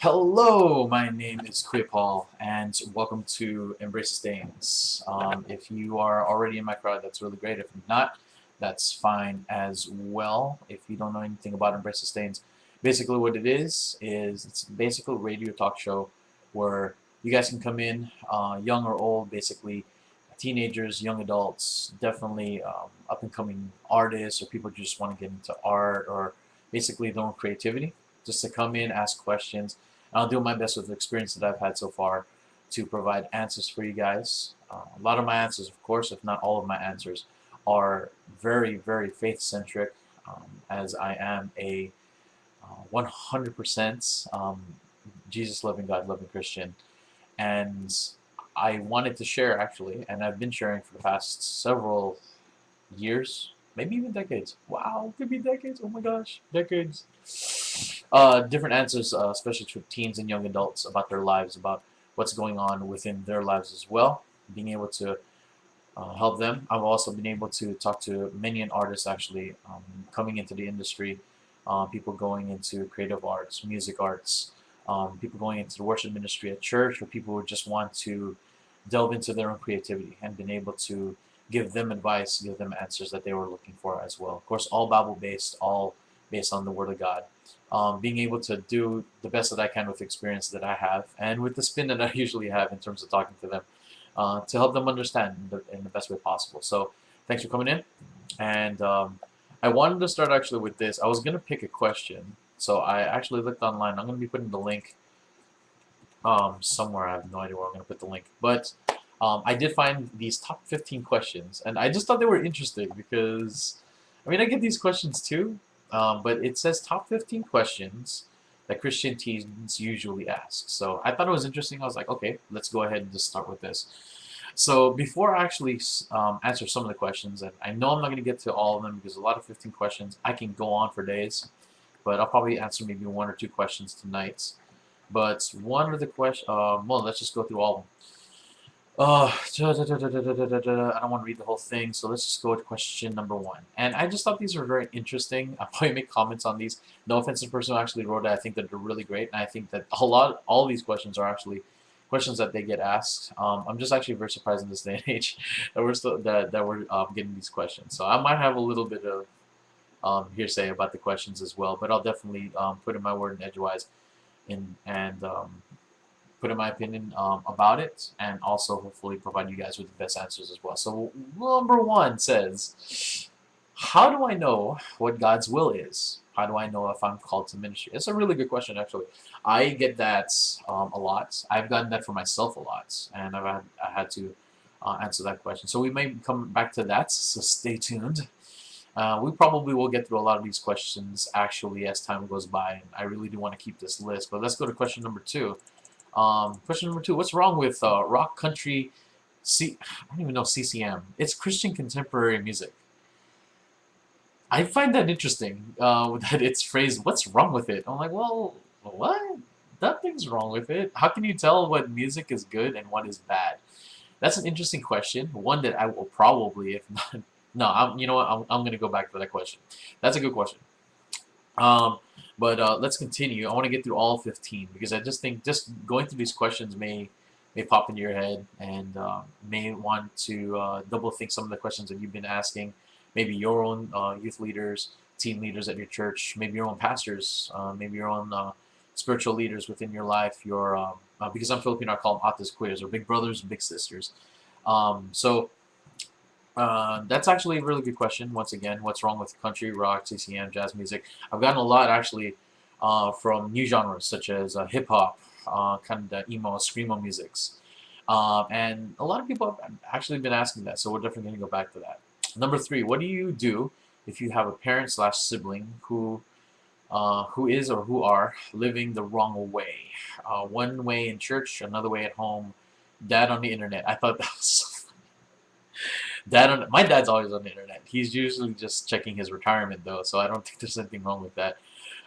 Hello, my name is Paul, and welcome to Embrace the Stains. If you are already in my crowd, that's really great. If not, that's fine as well. If you don't know anything about Embrace the Stains, basically what it is it's basically a radio talk show where you guys can come in, young or old, basically teenagers, young adults, definitely up-and-coming artists, or people who just want to get into art or basically their own creativity, just to come in, ask questions. I'll do my best with the experience that I've had so far to provide answers for you guys. A lot of my answers, of course, if not all of my answers, are very, very faith-centric, as I am a 100% Jesus-loving, God-loving Christian. And I wanted to share, actually, and I've been sharing for the past several years, maybe even decades. Wow, it could be decades. Oh my gosh, decades. Different answers, especially to teens and young adults, about their lives, about what's going on within their lives as well. Being able to help them. I've also been able to talk to many an artist actually coming into the industry, people going into creative arts, music arts, people going into the worship ministry at church, or people who just want to delve into their own creativity and been able to give them advice, give them answers that they were looking for as well. Of course, all Bible-based, all based on the Word of God. Being able to do the best that I can with the experience that I have and with the spin that I usually have in terms of talking to them to help them understand in the best way possible. So thanks for coming in. And I wanted to start actually with this. I was going to pick a question. So I actually looked online. I'm going to be putting the link somewhere. I have no idea where I'm going to put the link. But I did find these top 15 questions. And I just thought they were interesting because, I mean, I get these questions too. But it says top 15 questions that Christian teens usually ask. So I thought it was interesting. I was like, okay, let's go ahead and just start with this. So before I actually answer some of the questions, and I know I'm not going to get to all of them because a lot of 15 questions, I can go on for days, but I'll probably answer maybe one or two questions tonight. But one of the questions, well, let's just go through all of them. I don't want to read the whole thing, so let's just go to question number one. And I just thought these were very interesting. I'll probably make comments on these. No offense to the person who actually wrote it. I think that they're really great, and I think that all these questions are actually questions that they get asked. I'm just actually very surprised in this day and age that we're getting these questions. So I might have a little bit of hearsay about the questions as well, but I'll definitely put in my word in edgewise and put in my opinion about it, and also hopefully provide you guys with the best answers as well. So number one says, how do I know what God's will is? How do I know if I'm called to ministry? It's a really good question, actually. I get that a lot. I've gotten that for myself a lot, and I had to answer that question. So we may come back to that, so stay tuned. We probably will get through a lot of these questions, actually, as time goes by, and I really do want to keep this list. But let's go to question number two. Question number two, what's wrong with rock country I don't even know CCM. It's Christian contemporary music. I find that interesting, that it's phrased, what's wrong with it? I'm like, well, what? Nothing's wrong with it. How can you tell what music is good and what is bad? That's an interesting question, one that I will probably, if not, no, you know what, I'm going to go back to that question. That's a good question. But let's continue. I want to get through all 15 because I just think just going through these questions may pop into your head, and may want to double think some of the questions that you've been asking. Maybe your own youth leaders, team leaders at your church, maybe your own pastors, maybe your own spiritual leaders within your life. Your because I'm Filipino, I call them ates queers, or big brothers and big sisters. So that's actually a really good question. Once again, what's wrong with country, rock, CCM, jazz music? I've gotten a lot actually from new genres such as hip hop, kind of the emo, screamo musics, and a lot of people have actually been asking that. So we're definitely going to go back to that. Number three, what do you do if you have a parent slash sibling who is or who are living the wrong way? One way in church, another way at home, dad on the internet. I thought that was so my dad's always on the internet. He's usually just checking his retirement though, so I don't think there's anything wrong with that.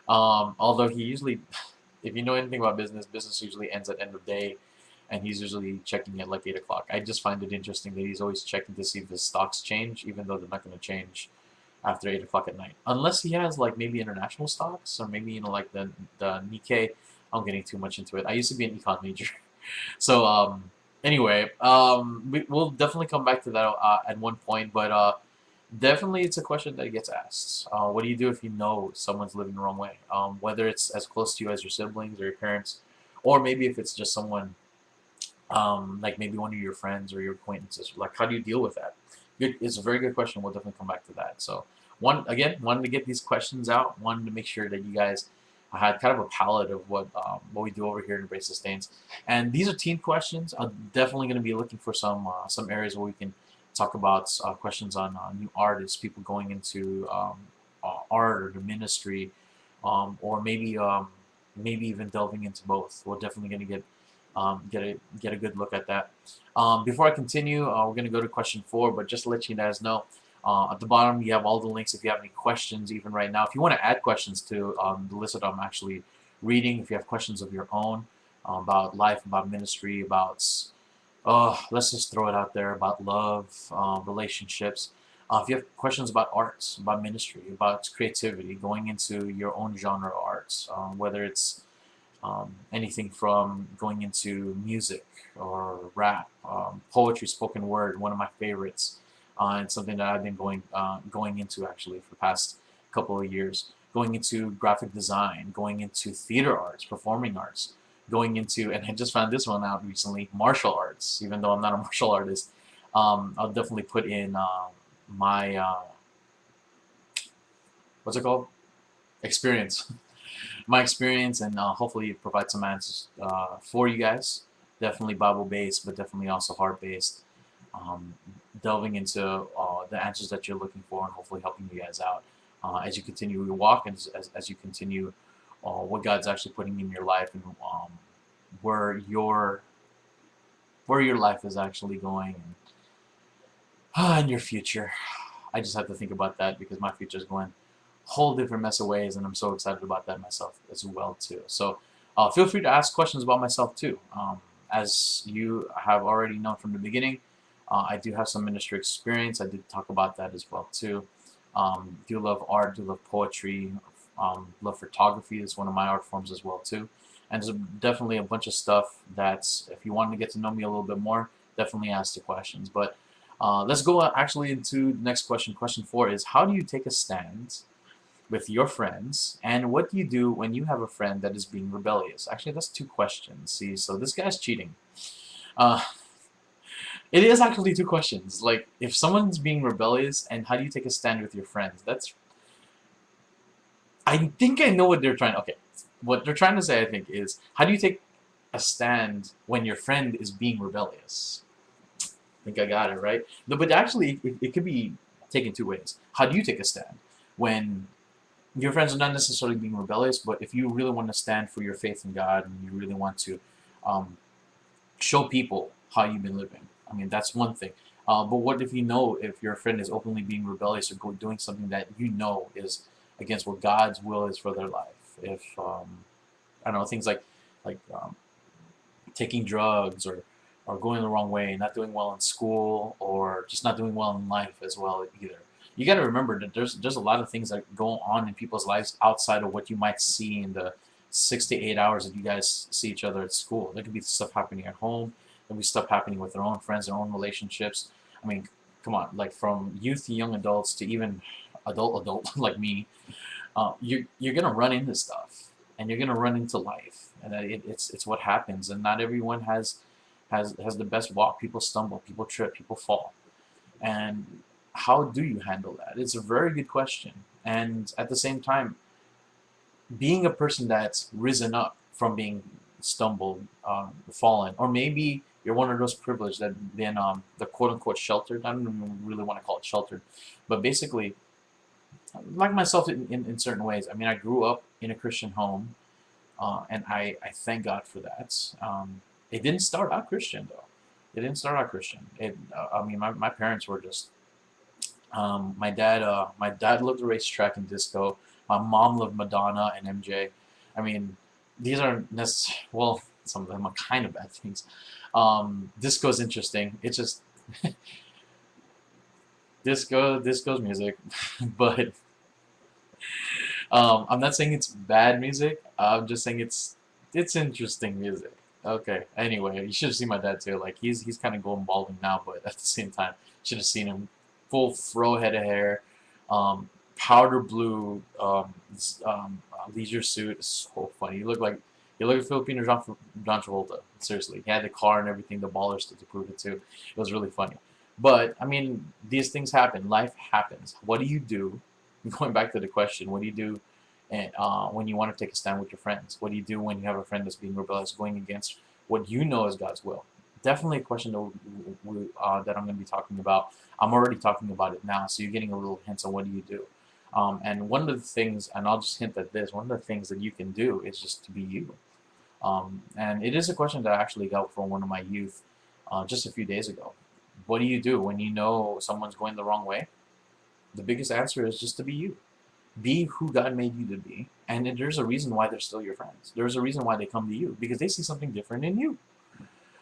Although he usually, if you know anything about business, business usually ends at end of day, and he's usually checking at like 8 o'clock. I just find it interesting that he's always checking to see if his stocks change, even though they're not going to change after 8 o'clock at night. Unless he has like maybe international stocks, or maybe like the Nikkei I'm getting too much into it. I used to be an econ major. So anyway, we'll definitely come back to that at one point, but definitely it's a question that gets asked. What do you do if you know someone's living the wrong way? Whether it's as close to you as your siblings or your parents, or maybe if it's just someone like maybe one of your friends or your acquaintances. Like, how do you deal with that? It's a very good question. We'll definitely come back to that. So, wanted to get these questions out. Wanted to make sure that you guys had kind of a palette of what we do over here in Embrace the Stains. And these are team questions. I'm definitely going to be looking for some areas where we can talk about questions on new artists, people going into art or the ministry, or maybe even delving into both. We're definitely going to get a good look at that. Before I continue, we're going to go to question 4, but just to let you guys know, at the bottom you have all the links if you have any questions even right now. If you want to add questions to the list that I'm actually reading, if you have questions of your own about life, about ministry, about, let's just throw it out there, about love, relationships. If you have questions about arts, about ministry, about creativity, going into your own genre of arts, whether it's anything from going into music or rap, poetry, spoken word, one of my favorites, and something that I've been going into actually for the past couple of years. Going into graphic design, going into theater arts, performing arts, going into, and I just found this one out recently, martial arts. Even though I'm not a martial artist, I'll definitely put in my what's it called? Experience. My experience, and hopefully provide some answers for you guys. Definitely Bible-based, but definitely also heart-based. Delving into the answers that you're looking for, and hopefully helping you guys out as you continue your walk, and as you continue what God's actually putting in your life, and where your life is actually going, and your future. I just have to think about that because my future is going whole different mess of ways, and I'm so excited about that myself as well too. So feel free to ask questions about myself too. As you have already known from the beginning, I do have some ministry experience. I did talk about that as well too. Do love art, do love poetry, love photography is one of my art forms as well too. And there's definitely a bunch of stuff that's, if you want to get to know me a little bit more, definitely ask the questions. But let's go actually into the next question. Question 4 is, how do you take a stand with your friends, and what do you do when you have a friend that is being rebellious? Actually, that's 2 questions. See, so this guy's cheating. Uh, it is actually 2 questions. Like, if someone's being rebellious, and how do you take a stand with your friends? That's, I think I know what they're trying. Okay, what they're trying to say, I think, is how do you take a stand when your friend is being rebellious? I think I got it right. No, but actually, it could be taken 2 ways. How do you take a stand when your friends are not necessarily being rebellious, but if you really want to stand for your faith in God, and you really want to show people how you've been living? I mean, that's one thing. But what if you know if your friend is openly being rebellious or doing something that you know is against what God's will is for their life? If I don't know, things like taking drugs, or going the wrong way, not doing well in school, or just not doing well in life as well either. You got to remember that there's a lot of things that go on in people's lives outside of what you might see in the 6 to 8 hours that you guys see each other at school. There could be stuff happening at home. There could be stuff happening with their own friends, their own relationships. I mean, come on, like from youth to young adults to even adult like me, you're gonna run into stuff, and you're gonna run into life, and it's what happens. And not everyone has the best walk. People stumble, people trip, people fall, and how do you handle that? It's a very good question. And at the same time, being a person that's risen up from being stumbled, fallen, or maybe you're one of those privileged that been the quote-unquote sheltered. I don't even really want to call it sheltered, but basically, like myself in certain ways. I mean, I grew up in a Christian home, and I thank God for that. It didn't start out Christian though. It didn't start out Christian. I mean, my parents were just. My dad loved the racetrack and disco. My mom loved Madonna and MJ. I mean, these aren't necessarily, well, some of them are kind of bad things. Disco's interesting. It's just disco's music, but I'm not saying it's bad music. I'm just saying it's it's interesting music. Okay. Anyway, you should have seen my dad too. Like he's kind of going balding now, but at the same time, should have seen him full fro head of hair, powder blue leisure suit. It's so funny. He looked like Filipino John Travolta. Seriously, he had the car and everything, the ballers to prove it too. It was really funny. But I mean, these things happen. Life happens. What do you do? Going back to the question, what do you do and when you want to take a stand with your friends? What do you do when you have a friend that's being rebellious, going against what you know is God's will? Definitely a question that I'm going to be talking about. I'm already talking about it now, so you're getting a little hints on what do you do. And one of the things, and I'll just hint at this, one of the things that you can do is just to be you. And it is a question that I actually got from one of my youth just a few days ago. What do you do when you know someone's going the wrong way? The biggest answer is just to be you. Be who God made you to be, and there's a reason why they're still your friends. There's a reason why they come to you, because they see something different in you.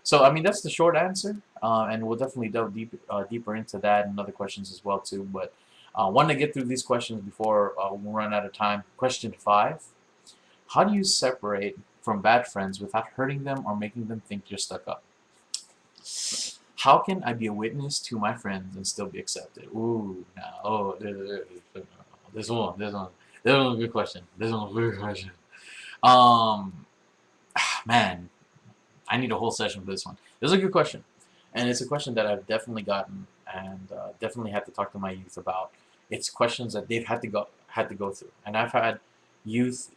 So, I mean, that's the short answer, and we'll definitely delve deeper into that and other questions as well, too. But I want to get through these questions before we run out of time. Question 5. How do you separate from bad friends without hurting them or making them think you're stuck up? How can I be a witness to my friends and still be accepted? Ooh, no. This one's a good question. This one's a good question. Man, I need a whole session for this one. This is a good question, and it's a question that I've definitely gotten and definitely had to talk to my youth about. It's questions that they've had to go through, and I've had youth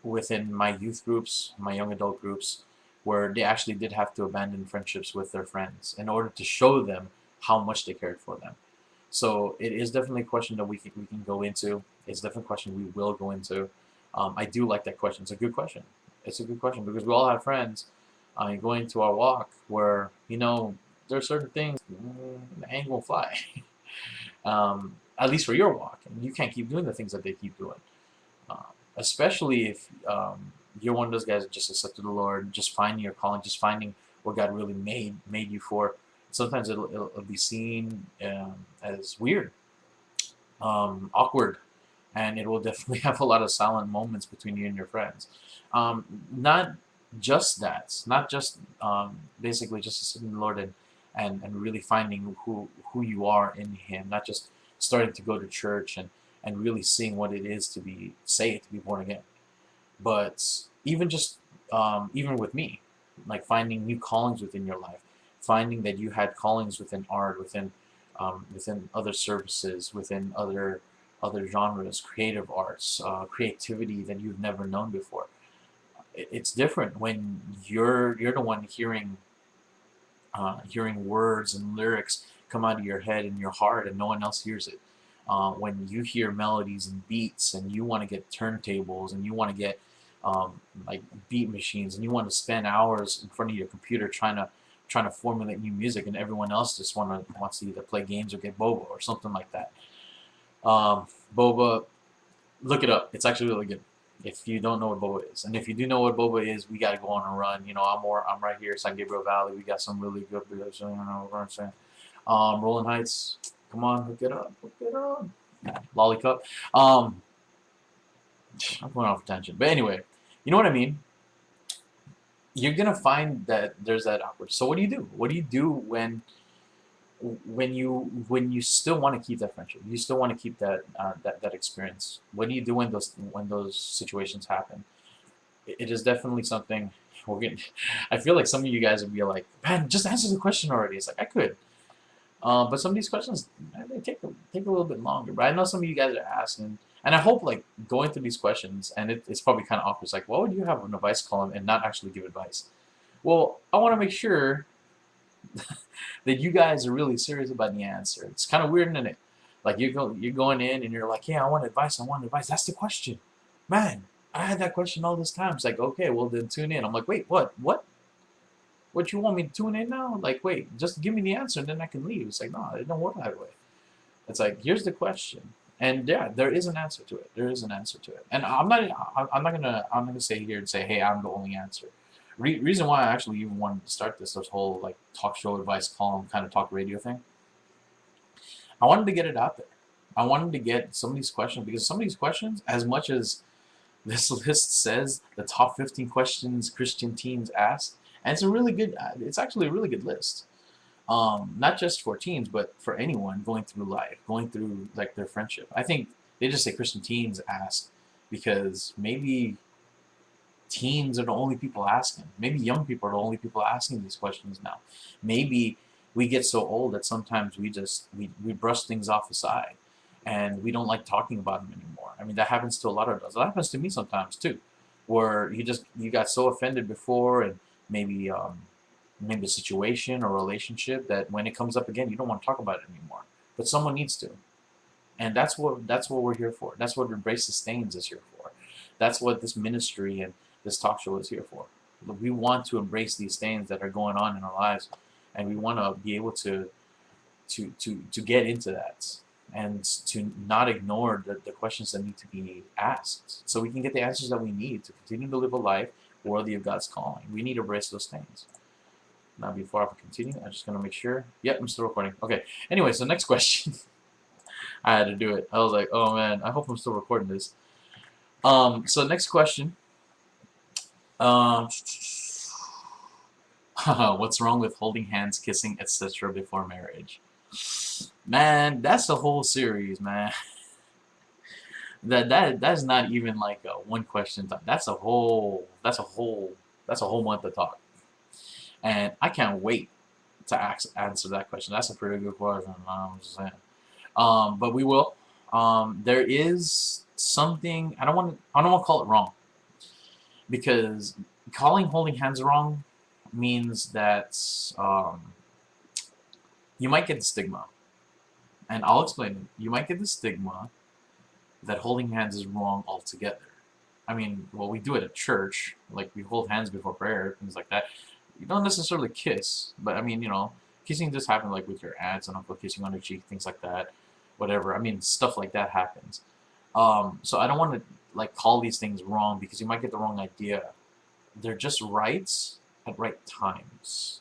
within my youth groups, my young adult groups, where they actually did have to abandon friendships with their friends in order to show them how much they cared for them. So it is definitely a question that we can go into. It's definitely a question we will go into. I do like that question. It's a good question. It's a good question because we all have friends going to our walk where, you know, there are certain things that ain't gonna fly. At least for your walk. And you can't keep doing the things that they keep doing. Especially if you're one of those guys that just accepted the Lord, just finding your calling, just finding what God really made you for. Sometimes it'll be seen as weird, awkward, and it will definitely have a lot of silent moments between you and your friends. Not just that, not just basically just accepting the Lord and really finding who you are in Him, not just starting to go to church and really seeing what it is to be saved, to be born again. But even just even with me, like finding new callings within your life, finding that you had callings within art, within other services, within other genres, creative arts, creativity that you've never known before. It's different when you're the one hearing words and lyrics come out of your head and your heart, and no one else hears it. When you hear melodies and beats, and you want to get turntables, and you want to get like beat machines, and you want to spend hours in front of your computer trying to formulate new music, and everyone else just wants to either play games or get boba or something like that. Boba, look it up. It's actually really good. If you don't know what boba is, and if you do know what boba is, we gotta go on a run. You know, I'm right here, San Gabriel Valley. We got some really good beers. You know what I'm saying? Rolling Heights. Come on, hook it up. Hook it up. Lollipop. I'm going off tangent, but anyway, you know what I mean. You're gonna find that there's that awkward. So what do you do? What do you do when you still want to keep that friendship? You still want to keep that experience. What do you do when those situations happen? It is definitely something we're getting. I feel like some of you guys would be like, man, just answer the question already. It's like I could, but some of these questions they take a little bit longer. But I know some of you guys are asking. And I hope, like, going through these questions, and it's probably kind of awkward. It's like, why would you have an advice column and not actually give advice? Well, I want to make sure that you guys are really serious about the answer. It's kind of weird, isn't it? Like, you're going in, and you're like, yeah, I want advice. That's the question. Man, I had that question all this time. It's like, okay, well, then tune in. I'm like, wait, what? What, you want me to tune in now? Like, wait, just give me the answer, and then I can leave. It's like, no, it don't work that way. It's like, here's the question. And yeah, there is an answer to it. There is an answer to it. And I'm not gonna say here and say, hey, I'm the only answer. Reason why I actually even wanted to start this whole like talk show advice column kind of talk radio thing. I wanted to get it out there. I wanted to get some of these questions, because some of these questions, as much as This list says the top 15 questions Christian teens ask, and it's a really good. It's actually a really good list. Not just for teens, but for anyone going through life, going through like their friendship. I think they just say Christian teens ask because maybe teens are the only people asking. Maybe young people are the only people asking these questions now. Maybe we get so old that sometimes we brush things off aside and we don't like talking about them anymore. I mean, that happens to a lot of us. That happens to me sometimes too, where you got so offended before, and maybe maybe a situation or relationship that when it comes up again, you don't want to talk about it anymore. But someone needs to, and that's what we're here for. That's what Embrace the Stains is here for. That's what this ministry and this talk show is here for. We want to embrace these stains that are going on in our lives, and we want to be able to get into that and to not ignore the questions that need to be asked so we can get the answers that we need to continue to live a life worthy of God's calling. We need to embrace those stains. Now, before I continue, I'm just going to make sure. Yep, I'm still recording. Okay. Anyway, so next question. I had to do it. I was like, oh man, I hope I'm still recording this. So next question. What's wrong with holding hands, kissing, etc. before marriage? Man, that's a whole series, man. That's not even like a one question time. That's a whole month of talk. And I can't wait to answer that question. That's a pretty good question. I'm just saying. But we will. There is something I don't want to call it wrong, because calling holding hands wrong means that you might get the stigma, and I'll explain it. You might get the stigma that holding hands is wrong altogether. I mean, well, we do it at church, like we hold hands before prayer, things like that. You don't necessarily kiss, but I mean, kissing just happens like with your aunts and uncle kissing on your cheek, things like that, whatever. I mean, stuff like that happens. So I don't want to like call these things wrong because you might get the wrong idea. They're just rights at right times.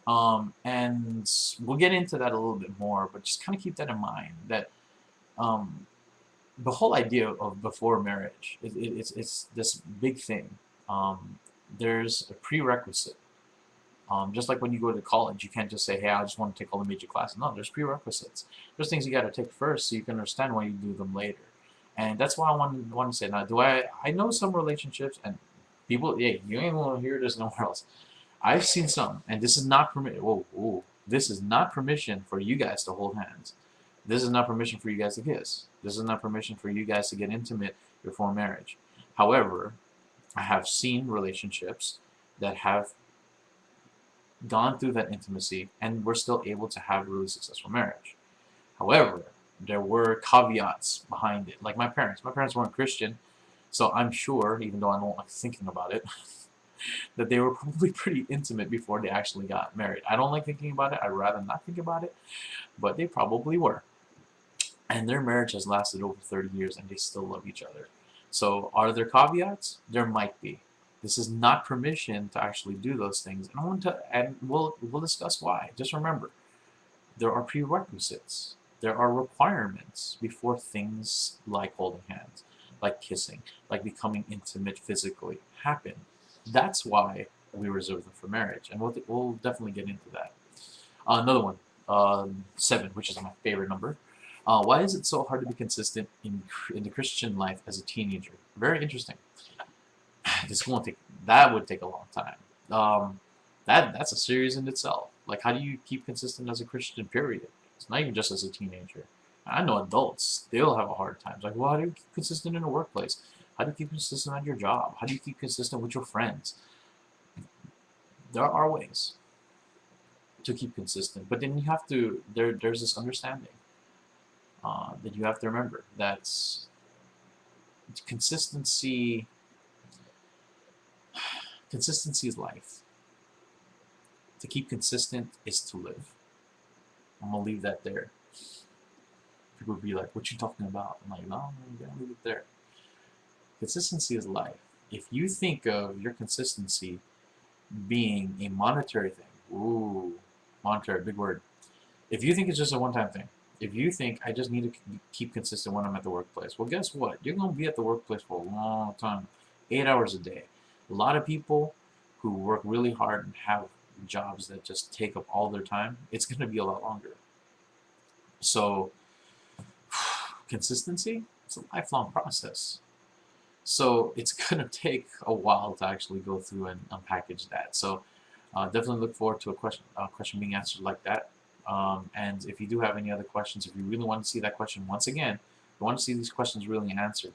And we'll get into that a little bit more, but just kind of keep that in mind that um, the whole idea of before marriage, it's this big thing. There's a prerequisite. Just like when you go to college, you can't just say, hey, I just want to take all the major classes. No, there's prerequisites. There's things you got to take first so you can understand why you do them later. And that's why I want to say now. I know some relationships and people, yeah, you ain't going to hear this nowhere else. I've seen some, and this is not permission. Whoa, this is not permission for you guys to hold hands. This is not permission for you guys to kiss. This is not permission for you guys to get intimate before marriage. However, I have seen relationships that have gone through that intimacy and were still able to have a really successful marriage. However, there were caveats behind it. Like my parents. My parents weren't Christian, so I'm sure, even though I don't like thinking about it, that they were probably pretty intimate before they actually got married. I don't like thinking about it. I'd rather not think about it, but they probably were. And their marriage has lasted over 30 years and they still love each other. So are there caveats? There might be. This is not permission to actually do those things. And we'll discuss why. Just remember, there are prerequisites. There are requirements before things like holding hands, like kissing, like becoming intimate physically happen. That's why we reserve them for marriage, and we'll definitely get into that. Another one, 7, which is my favorite number. Why is it so hard to be consistent in the Christian life as a teenager? Very interesting. That would take a long time. That's a series in itself. Like, how do you keep consistent as a Christian? Period. It's not even just as a teenager. I know adults; they'll have a hard time. Like, well, how do you keep consistent in the workplace? How do you keep consistent at your job? How do you keep consistent with your friends? There are ways to keep consistent, but then you have to. There's this understanding that you have to remember that consistency. Consistency is life. To keep consistent is to live. I'm gonna leave that there. People would be like, "What you talking about?" I'm like, "No, I'm gonna leave it there." Consistency is life. If you think of your consistency being a monetary thing, ooh, monetary, big word. If you think it's just a one-time thing, If you think I just need to keep consistent when I'm at the workplace, well, guess what? You're going to be at the workplace for a long time, 8 hours a day. A lot of people who work really hard and have jobs that just take up all their time, it's going to be a lot longer. So, consistency, it's a lifelong process. So it's going to take a while to actually go through and unpackage that. So definitely look forward to a question being answered like that. And if you do have any other questions, if you really want to see that question once again, if you want to see these questions really answered,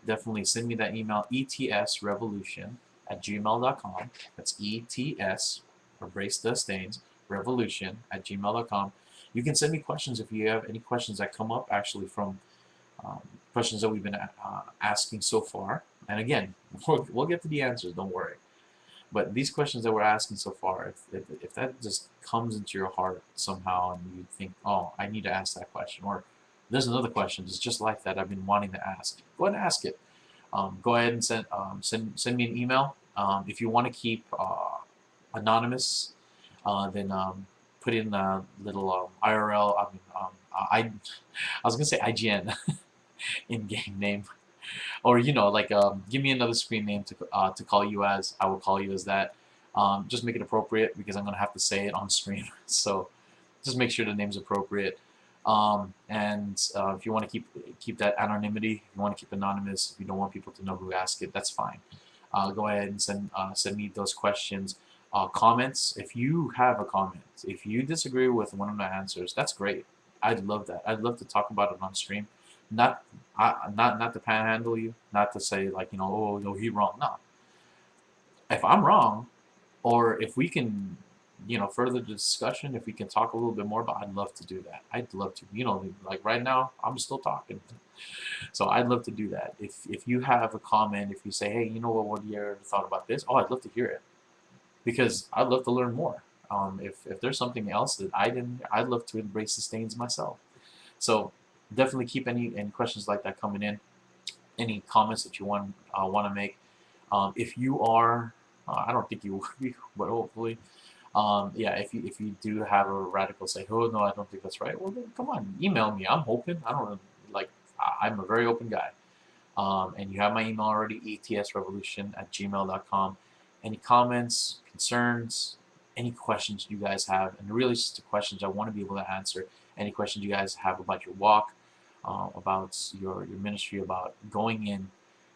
definitely send me that email, ETSRevolution@gmail.com. That's ETS, or Brace the Stains, revolution@gmail.com. You can send me questions if you have any questions that come up actually from um, questions that we've been asking so far. And again, we'll get to the answers, don't worry. But these questions that we're asking so far, if that just comes into your heart somehow and you think, oh, I need to ask that question, or there's another question that's just like that I've been wanting to ask, go ahead and ask it. Go ahead and send me an email. If you want to keep anonymous, then put in a little IRL. I was gonna say IGN in-game name, or like give me another screen name to call you as. I will call you as that. Just make it appropriate because I'm gonna have to say it on screen. So just make sure the name's appropriate. And if you want to keep that anonymity, if you want to keep anonymous, if you don't want people to know who asked it, that's fine. Go ahead and send me those questions. Comments, if you have a comment, if you disagree with one of my answers, that's great. I'd love that. I'd love to talk about it on stream. Not to panhandle you, not to say like, oh, no, he's wrong. No. If I'm wrong, or if we can, further the discussion, if we can talk a little bit more about, I'd love to do that. I'd love to, like right now, I'm still talking. So I'd love to do that. If you have a comment, if you say, hey, what do you ever thought about this? Oh, I'd love to hear it. Because I'd love to learn more. If there's something else that I didn't, I'd love to embrace the stains myself. So definitely keep any questions like that coming in. Any comments that you want to make. If you are, I don't think you would be, but hopefully, yeah. If you do have a radical say, oh no, I don't think that's right. Well, then come on, email me. I'm open. I don't like. I'm a very open guy. And you have my email already, ETSRevolution@gmail.com. Any comments, concerns, any questions you guys have, and really just the questions I want to be able to answer. Any questions you guys have about your walk, about your ministry, about going in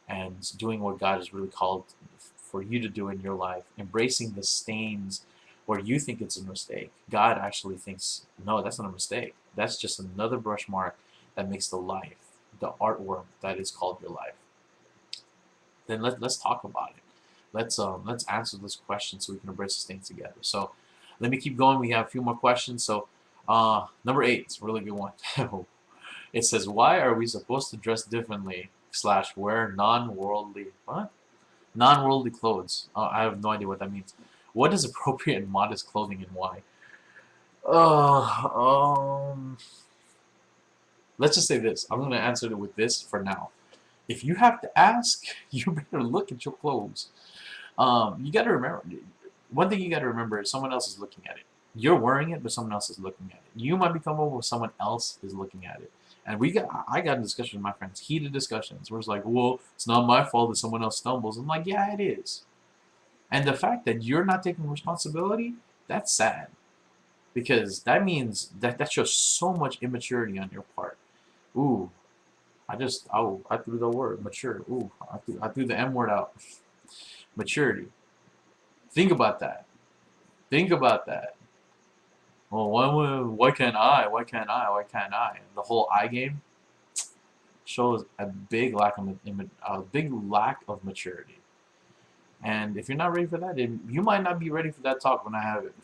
and doing what God has really called for you to do in your life, embracing the stains where you think it's a mistake. God actually thinks, no, that's not a mistake. That's just another brush mark that makes the life, the artwork that is called your life. Then let's talk about it. Let's answer this question so we can embrace this thing together. So let me keep going. We have a few more questions. So number 8, it's a really good one. It says, why are we supposed to dress differently / wear non-worldly clothes? I have no idea what that means. What is appropriate and modest clothing and why? Let's just say this. I'm going to answer it with this for now. If you have to ask, you better look at your clothes. You got to remember, one thing you got to remember is someone else is looking at it. You're wearing it, but someone else is looking at it. You might be comfortable with someone else is looking at it. And I got in discussion with my friends, heated discussions, where it's like, well, it's not my fault that someone else stumbles. I'm like, yeah, it is. And the fact that you're not taking responsibility, that's sad. Because that means that shows so much immaturity on your part. Ooh, I threw the word mature. Ooh, I threw the M word out. Maturity. Think about that. Think about that. Well, why can't I? Why can't I? Why can't I? The whole I game shows a big lack of maturity. And if you're not ready for that, you might not be ready for that talk when I have it.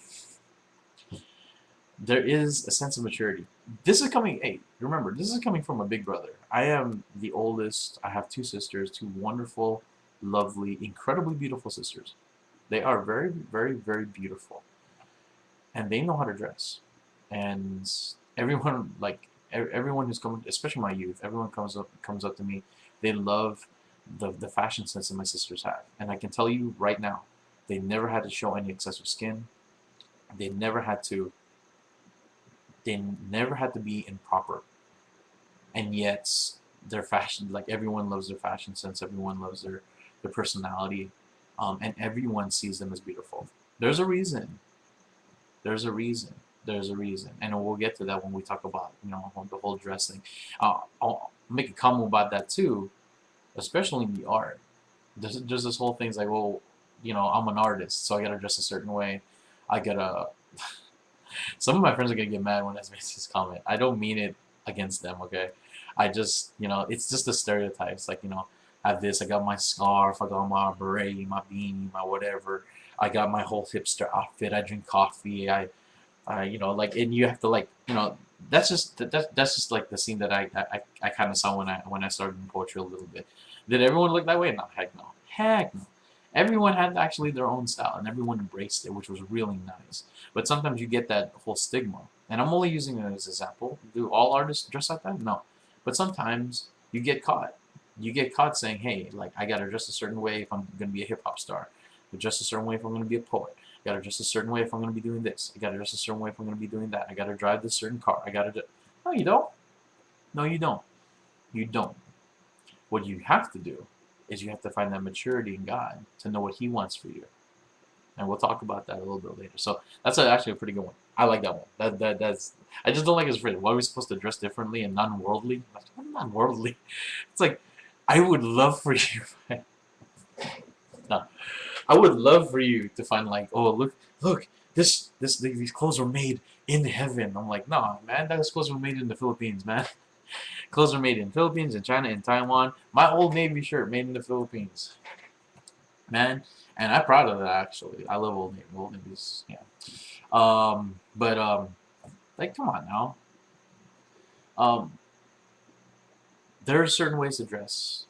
There is a sense of maturity. This is coming, hey, remember, this is coming from a big brother. I am the oldest. I have 2 sisters, 2 wonderful, lovely, incredibly beautiful sisters. They are very, very, very beautiful. And they know how to dress. And everyone, everyone who's coming, especially my youth, everyone comes up to me. They love the fashion sense that my sisters have. And I can tell you right now, they never had to show any excessive skin. They never had to They never had to be improper, and yet their fashion, like everyone loves their fashion sense, everyone loves their personality, and everyone sees them as beautiful. There's a reason. There's a reason. There's a reason, and we'll get to that when we talk about the whole dress thing. I'll make a comment about that too, especially in the art. There's this whole thing's like, well, I'm an artist, so I gotta dress a certain way. I gotta. Some of my friends are gonna get mad when I make this comment. I don't mean it against them, okay? I just, it's just the stereotypes. Like, I have this. I got my scarf. I got my beret, my beanie, my whatever. I got my whole hipster outfit. I drink coffee. Like, and you have to like, that's just like the scene that I kind of saw when I started in poetry a little bit. Did everyone look that way? No, heck no, heck no. Everyone had actually their own style, and everyone embraced it, which was really nice. But sometimes you get that whole stigma, and I'm only using it as an example. Do all artists dress like that? No, but sometimes you get caught. You get caught saying, "Hey, like I gotta dress a certain way if I'm gonna be a hip hop star. I dress a certain way if I'm gonna be a poet. I gotta dress a certain way if I'm gonna be doing this. I gotta dress a certain way if I'm gonna be doing that. I gotta drive this certain car. I gotta do." No, you don't. No, you don't. You don't. What you have to do is you have to find that maturity in God to know what He wants for you. And we'll talk about that a little bit later. So that's actually a pretty good one. I like that one. That's. I just don't like his phrase. Why are we supposed to dress differently and non-worldly? Non-worldly. It's like I would love for you. No, I would love for you to find like, oh look, these clothes were made in heaven. I'm like, no, man, those clothes were made in the Philippines, man. Clothes are made in Philippines, in China, in Taiwan. My Old Navy shirt made in the Philippines, man. And I'm proud of that actually. I love Old Navy. Old Navy's, yeah. But like, come on now. Um, there are certain ways to dress,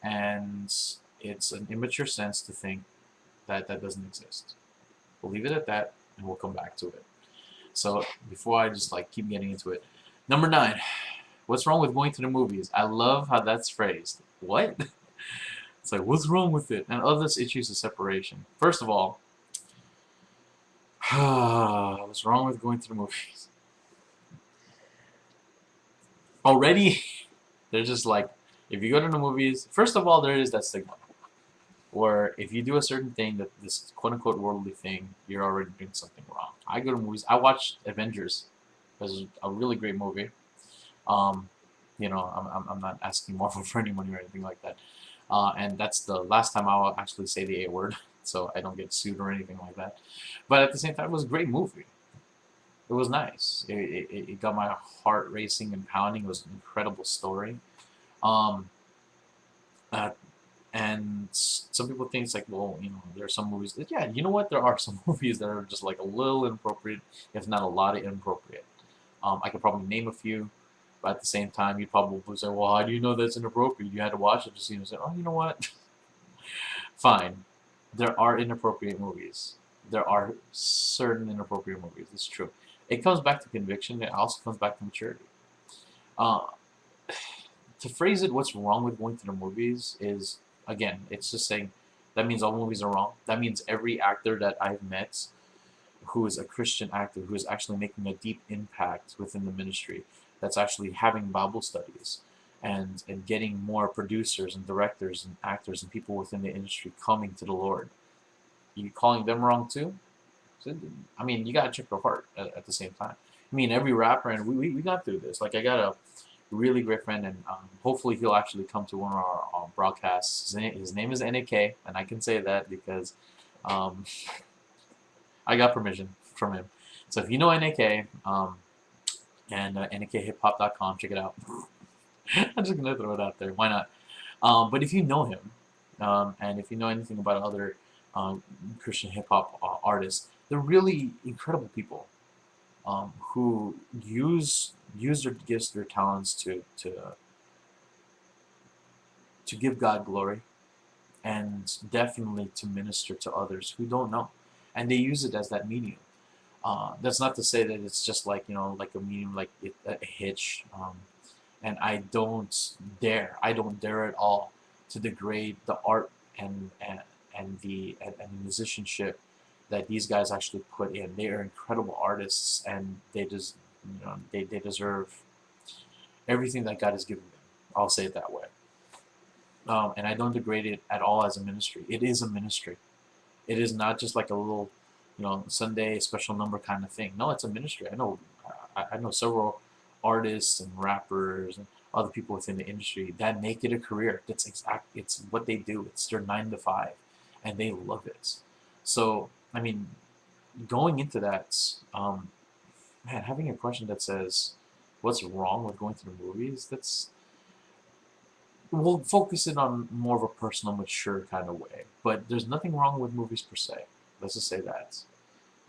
and it's an immature sense to think that that doesn't exist. We'll leave it at that, and we'll come back to it. So before I just like keep getting into it, number 9. What's wrong with going to the movies? I love how that's phrased. What? It's like, what's wrong with it? And others issues of separation. First of all, what's wrong with going to the movies? Already, they're just like, if you go to the movies, first of all, there is that stigma. Where if you do a certain thing, that this quote-unquote worldly thing, you're already doing something wrong. I go to movies. I watched Avengers. It was a really great movie. Um, I'm not asking Marvel for any money or anything like that. And that's the last time I will actually say the A word, so I don't get sued or anything like that. But at the same time, it was a great movie. It was nice. It got my heart racing and pounding. It was an incredible story. Um, uh, and some people think it's like, well, there are some movies that, yeah, you know what? There are some movies that are just like a little inappropriate, if not a lot of inappropriate. I could probably name a few. But at the same time, you'd probably say, well, how do you know that's inappropriate? You had to watch it to see it and say, oh, you know what? Fine. There are inappropriate movies. There are certain inappropriate movies. It's true. It comes back to conviction. It also comes back to maturity. Uh, to phrase it, what's wrong with going to the movies is, again, it's just saying that means all movies are wrong. That means every actor that I've met who is a Christian actor, who is actually making a deep impact within the ministry, that's actually having Bible studies and getting more producers and directors and actors and people within the industry coming to the Lord. You calling them wrong too? I mean, you gotta check your heart at the same time. I mean, every rapper, and we got through this. Like, I got a really great friend, and hopefully he'll actually come to one of our broadcasts. His name is NAK, and I can say that because um, I got permission from him. So if you know NAK, and NAKHipHop.com, check it out. I'm just gonna throw it out there. Why not? But if you know him, and if you know anything about other Christian hip hop artists, they're really incredible people who use their gifts, their talents to give God glory, and definitely to minister to others who don't know, and they use it as that medium. That's not to say that it's just like like a medium, like a hitch. And I don't dare at all to degrade the art and the musicianship that these guys actually put in. They are incredible artists, and they just You know, they deserve everything that God has given them. I'll say it that way. And I don't degrade it at all as a ministry. It is a ministry. It is not just like a little, Sunday special number kind of thing. No, it's a ministry. I know several artists and rappers and other people within the industry that make it a career. It's what they do. It's their 9 to 5, and they love it. So, I mean, going into that, man, having a question that says, "What's wrong with going to the movies?" We'll focus it on more of a personal, mature kind of way. But there's nothing wrong with movies per se. Let's just say that.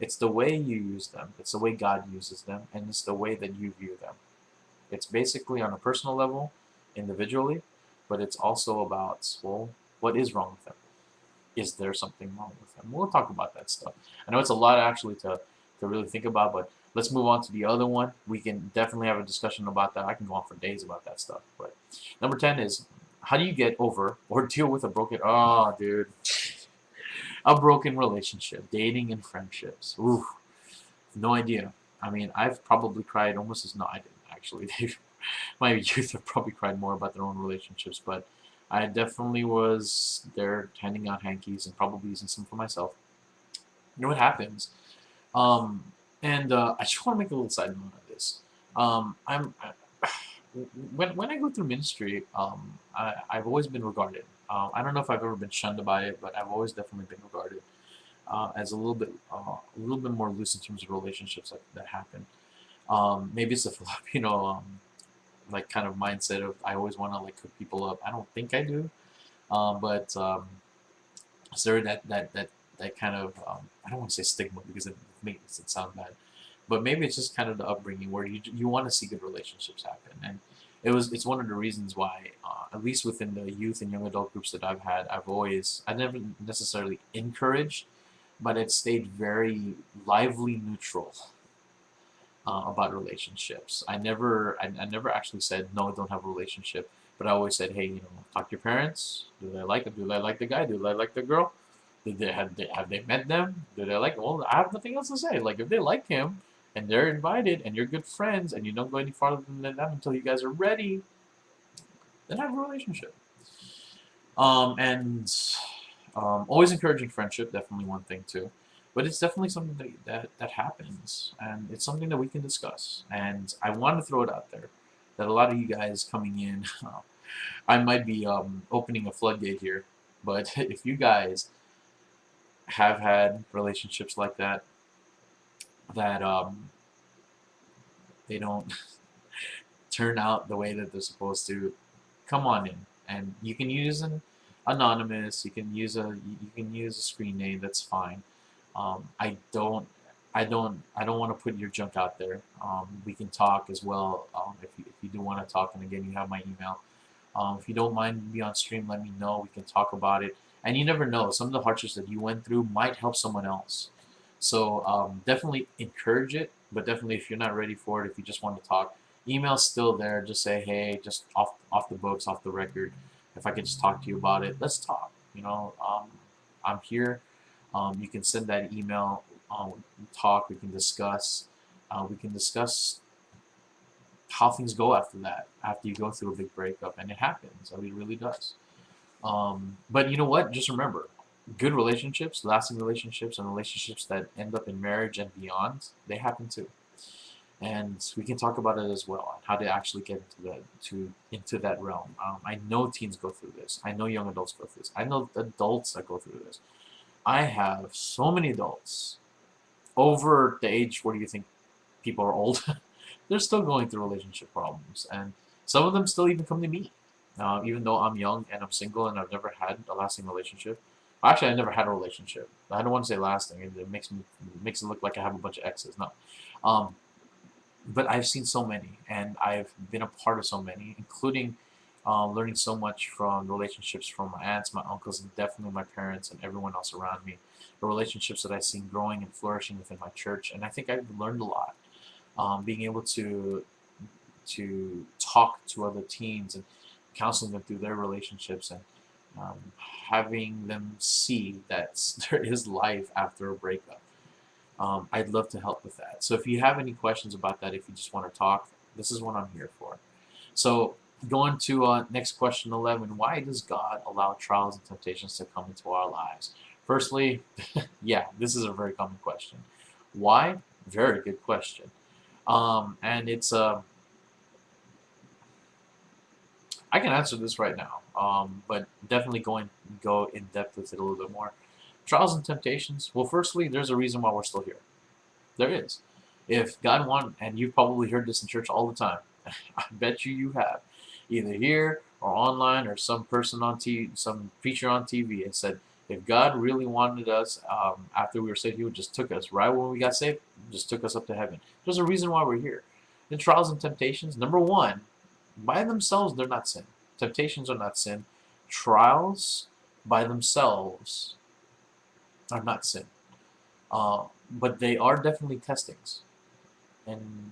It's the way you use them. It's the way God uses them, and it's the way that you view them. It's basically on a personal level, individually, but it's also about, well, what is wrong with them? Is there something wrong with them? We'll talk about that stuff. I know it's a lot actually to really think about, but let's move on to the other one. We can definitely have a discussion about that. I can go on for days about that stuff. But number 10 is, how do you get over or deal with a broken, oh, dude, a broken relationship, dating and friendships? Ooh, no idea. I mean, I've probably cried almost as, no, I didn't actually. My youth have probably cried more about their own relationships, but I definitely was there handing out hankies and probably using some for myself. You know what happens? Um, and I just want to make a little side note on this. When I go through ministry, I've always been regarded. I don't know if I've ever been shunned by it, but I've always definitely been regarded as a little bit more loose in terms of relationships that happen. Maybe it's a Filipino like kind of mindset of I always want to like hook people up. I don't think I do, but is there that kind of I don't want to say stigma because it makes it sound bad, but maybe it's just kind of the upbringing where you want to see good relationships happen, and it's one of the reasons why at least within the youth and young adult groups that I've had, I never necessarily encouraged, but it stayed very lively neutral about relationships. I never actually said no, don't have a relationship, but I always said, hey, talk to your parents. Do they like it? Do they like the guy? Do they like the girl? Have they met them? Do they like? Well, I have nothing else to say. Like if they like him and they're invited and you're good friends and you don't go any farther than that until you guys are ready, then have a relationship. And always encouraging friendship, definitely one thing too. But it's definitely something that happens, and it's something that we can discuss. And I want to throw it out there that a lot of you guys coming in, I might be opening a floodgate here, but if you guys have had relationships like that, that they don't turn out the way that they're supposed to, come on in, and you can use an anonymous. You can use a screen name. That's fine. I don't want to put your junk out there. We can talk as well if you do want to talk. And again, you have my email. If you don't mind me on stream, let me know. We can talk about it. And you never know. Some of the hardships that you went through might help someone else. So definitely encourage it. But definitely, if you're not ready for it, if you just want to talk, email's still there. Just say, hey, just off the books, off the record. If I could just talk to you about it, let's talk. I'm here. You can send that email. Talk. We can discuss. We can discuss how things go after that. After you go through a big breakup, and it happens. I mean, it really does. But you know what? Just remember, good relationships, lasting relationships, and relationships that end up in marriage and beyond, they happen too. And we can talk about it as well, and how to actually get into that realm. I know teens go through this. I know young adults go through this. I know adults that go through this. I have so many adults over the age where you think people are old. They're still going through relationship problems, and some of them still even come to me, even though I'm young and I'm single and I've never had a lasting relationship. Actually, I never had a relationship. I don't want to say lasting. It makes it look like I have a bunch of exes. No, um, but I've seen so many, and I've been a part of so many, including learning so much from relationships from my aunts, my uncles, and definitely my parents and everyone else around me. The relationships that I've seen growing and flourishing within my church, and I think I've learned a lot. Being able to talk to other teens and counseling them through their relationships, and um, having them see that there is life after a breakup. I'd love to help with that. So if you have any questions about that, if you just want to talk, this is what I'm here for. So going to next question 11, why does God allow trials and temptations to come into our lives? Firstly, yeah, this is a very common question. Why? Very good question. And it's I can answer this right now, but definitely go in depth with it a little bit more. Trials and temptations. Well, firstly, there's a reason why we're still here. There is. If God wanted, and you've probably heard this in church all the time, I bet you have, either here or online or some person on TV, some preacher on TV, and said, if God really wanted us after we were saved, He would just took us right when we got saved, just took us up to heaven. There's a reason why we're here. The trials and temptations. Number one, by themselves, they're not sin. Temptations are not sin. Trials by themselves are not sin. But they are definitely testings. And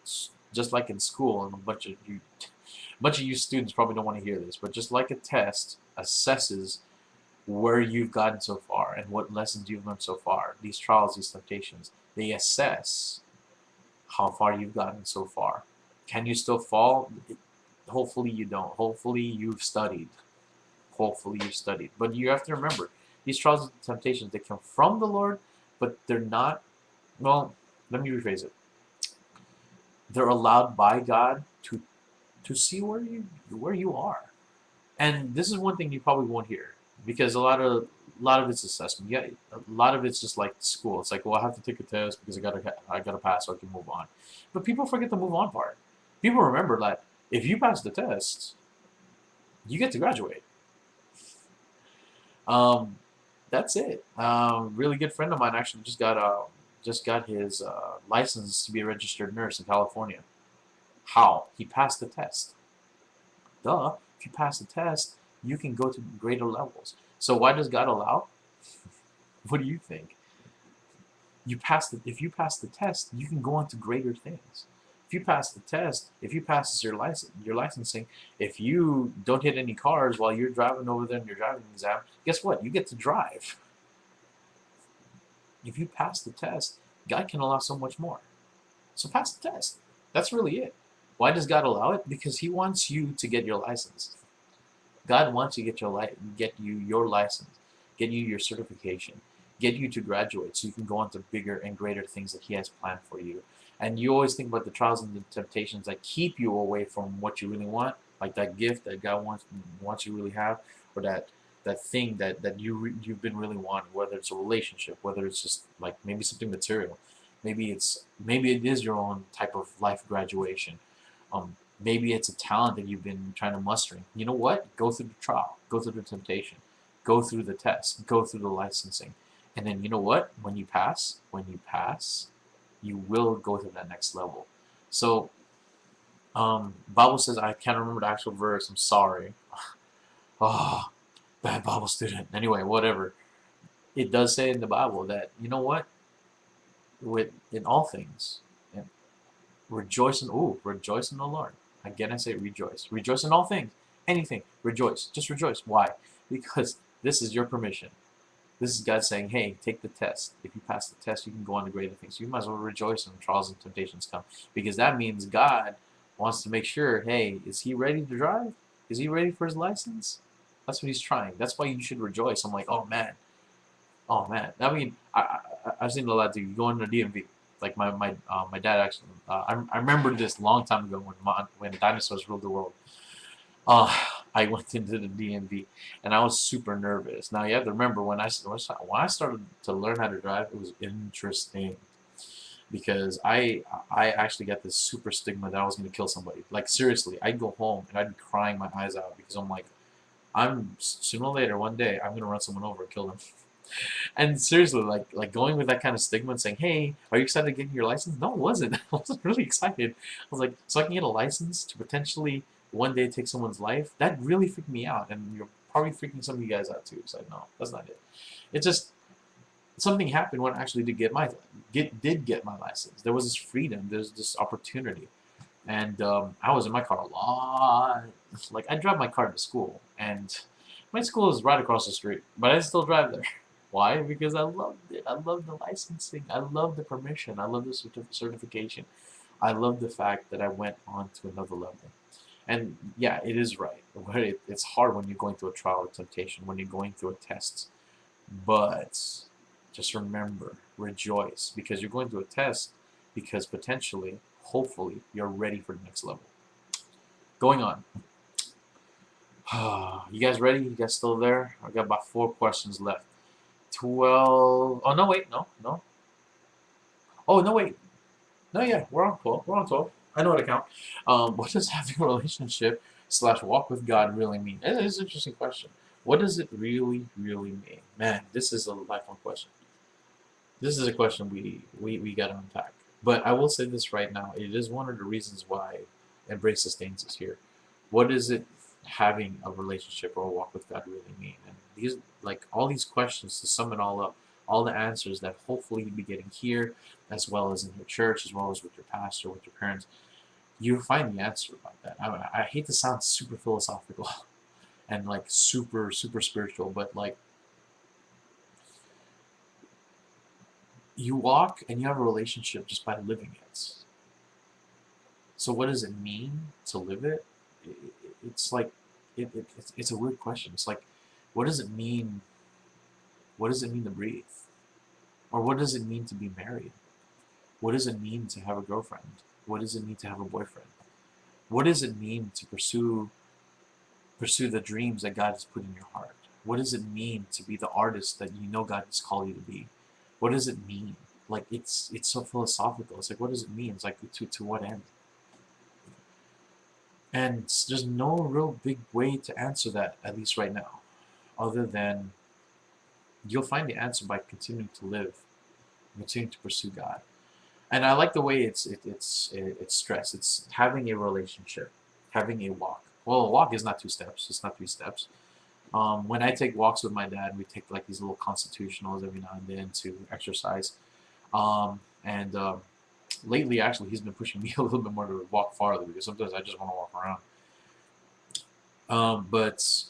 just like in school, and a bunch of you students probably don't want to hear this, but just like a test assesses where you've gotten so far and what lessons you've learned so far, these trials, these temptations, they assess how far you've gotten so far. Can you still fall? Hopefully you don't. Hopefully you've studied. Hopefully you've studied. But you have to remember, these trials and temptations, they come from the Lord, but they're not, well, let me rephrase it. They're allowed by God to see where you are. And this is one thing you probably won't hear, because a lot of it's assessment. Yeah, a lot of it's just like school. It's like, well, I have to take a test because I gotta pass so I can move on. But people forget the move on part. People remember that if you pass the test, you get to graduate. Um, that's it. Really good friend of mine actually just got his license to be a registered nurse in California. How? He passed the test. Duh. If you pass the test, you can go to greater levels. So why does God allow? What do you think? If you pass the test, you can go on to greater things. If you pass the test, if you pass your licensing, if you don't hit any cars while you're driving over there in your driving exam, guess what? You get to drive. If you pass the test, God can allow so much more. So pass the test. That's really it. Why does God allow it? Because He wants you to get your license. God wants you to get you your license, get you your certification, get you to graduate so you can go on to bigger and greater things that He has planned for you. And you always think about the trials and the temptations that keep you away from what you really want, like that gift that God wants you to really have, or that thing that you've been really wanting, whether it's a relationship, whether it's just like maybe something material, maybe it is your own type of life graduation. Maybe it's a talent that you've been trying to muster. You know what? Go through the trial, go through the temptation, go through the test, go through the licensing, and then you know what? When you pass, you will go to that next level. So, Bible says, I can't remember the actual verse. I'm sorry. Oh, bad Bible student. Anyway, whatever. It does say in the Bible that, you know what? In all things, and rejoice in the Lord. Again, I say rejoice. Rejoice in all things. Anything. Rejoice. Just rejoice. Why? Because this is your permission. This is God saying, hey, take the test. If you pass the test, you can go on to greater things. You might as well rejoice when trials and temptations come. Because that means God wants to make sure, hey, is he ready to drive? Is he ready for his license? That's what he's trying. That's why you should rejoice. I'm like, oh, man. Oh, man. I mean, I've seen a lot of you go into DMV. Like my dad actually, I remember this long time ago when dinosaurs ruled the world. I went into the DMV and I was super nervous. Now you have to remember when I started to learn how to drive, it was interesting because I actually got this super stigma that I was going to kill somebody. Like seriously, I'd go home and I'd be crying my eyes out because I'm like, sooner or later one day I'm going to run someone over and kill them. And seriously, like going with that kind of stigma and saying, "Hey, are you excited to get your license?" No, I wasn't. I wasn't really excited. I was like, so I can get a license to potentially one day take someone's life? That really freaked me out, and you're probably freaking some of you guys out too. So no, that's not it. It just something happened when I actually did get my license. There was this freedom. There's this opportunity, and I was in my car a lot. Like I drive my car to school, and my school is right across the street, but I still drive there. Why? Because I loved it. I love the licensing. I love the permission. I love the certification. I love the fact that I went on to another level. And yeah, it is right. It's hard when you're going through a trial or temptation, when you're going through a test. But just remember, rejoice, because you're going through a test, because potentially, hopefully, you're ready for the next level. Going on. You guys ready? You guys still there? I got about 4 questions left. 12. Oh, no, wait. No, no. Oh, no, wait. No, yeah, we're on 12. We're on 12. I know how to count. What does having a relationship / walk with God really mean? It is an interesting question. What does it really, really mean? Man, this is a lifelong question. This is a question we got to unpack. But I will say this right now. It is one of the reasons why Embrace Sustains is here. What does it having a relationship or a walk with God really mean? And these, like all these questions, to sum it all up, all the answers that hopefully you'll be getting here, as well as in your church, as well as with your pastor, with your parents, you find the answer about that. I hate to sound super philosophical and like super spiritual, but like you walk and you have a relationship just by living it. So what does it mean to live it? It's like it's a weird question. It's like, what does it mean? What does it mean to breathe? Or what does it mean to be married? What does it mean to have a girlfriend? What does it mean to have a boyfriend? What does it mean to pursue the dreams that God has put in your heart? What does it mean to be the artist that you know God has called you to be? What does it mean? Like it's so philosophical. It's like, what does it mean? It's like, to what end? And there's no real big way to answer that, at least right now, other than you'll find the answer by continuing to live, continuing to pursue God. And I like the way it's stressed. It's having a relationship, having a walk. Well, a walk is not 2 steps. It's not 3 steps. When I take walks with my dad, we take like these little constitutionals every now and then to exercise. And lately, actually, he's been pushing me a little bit more to walk farther, because sometimes I just want to walk around. But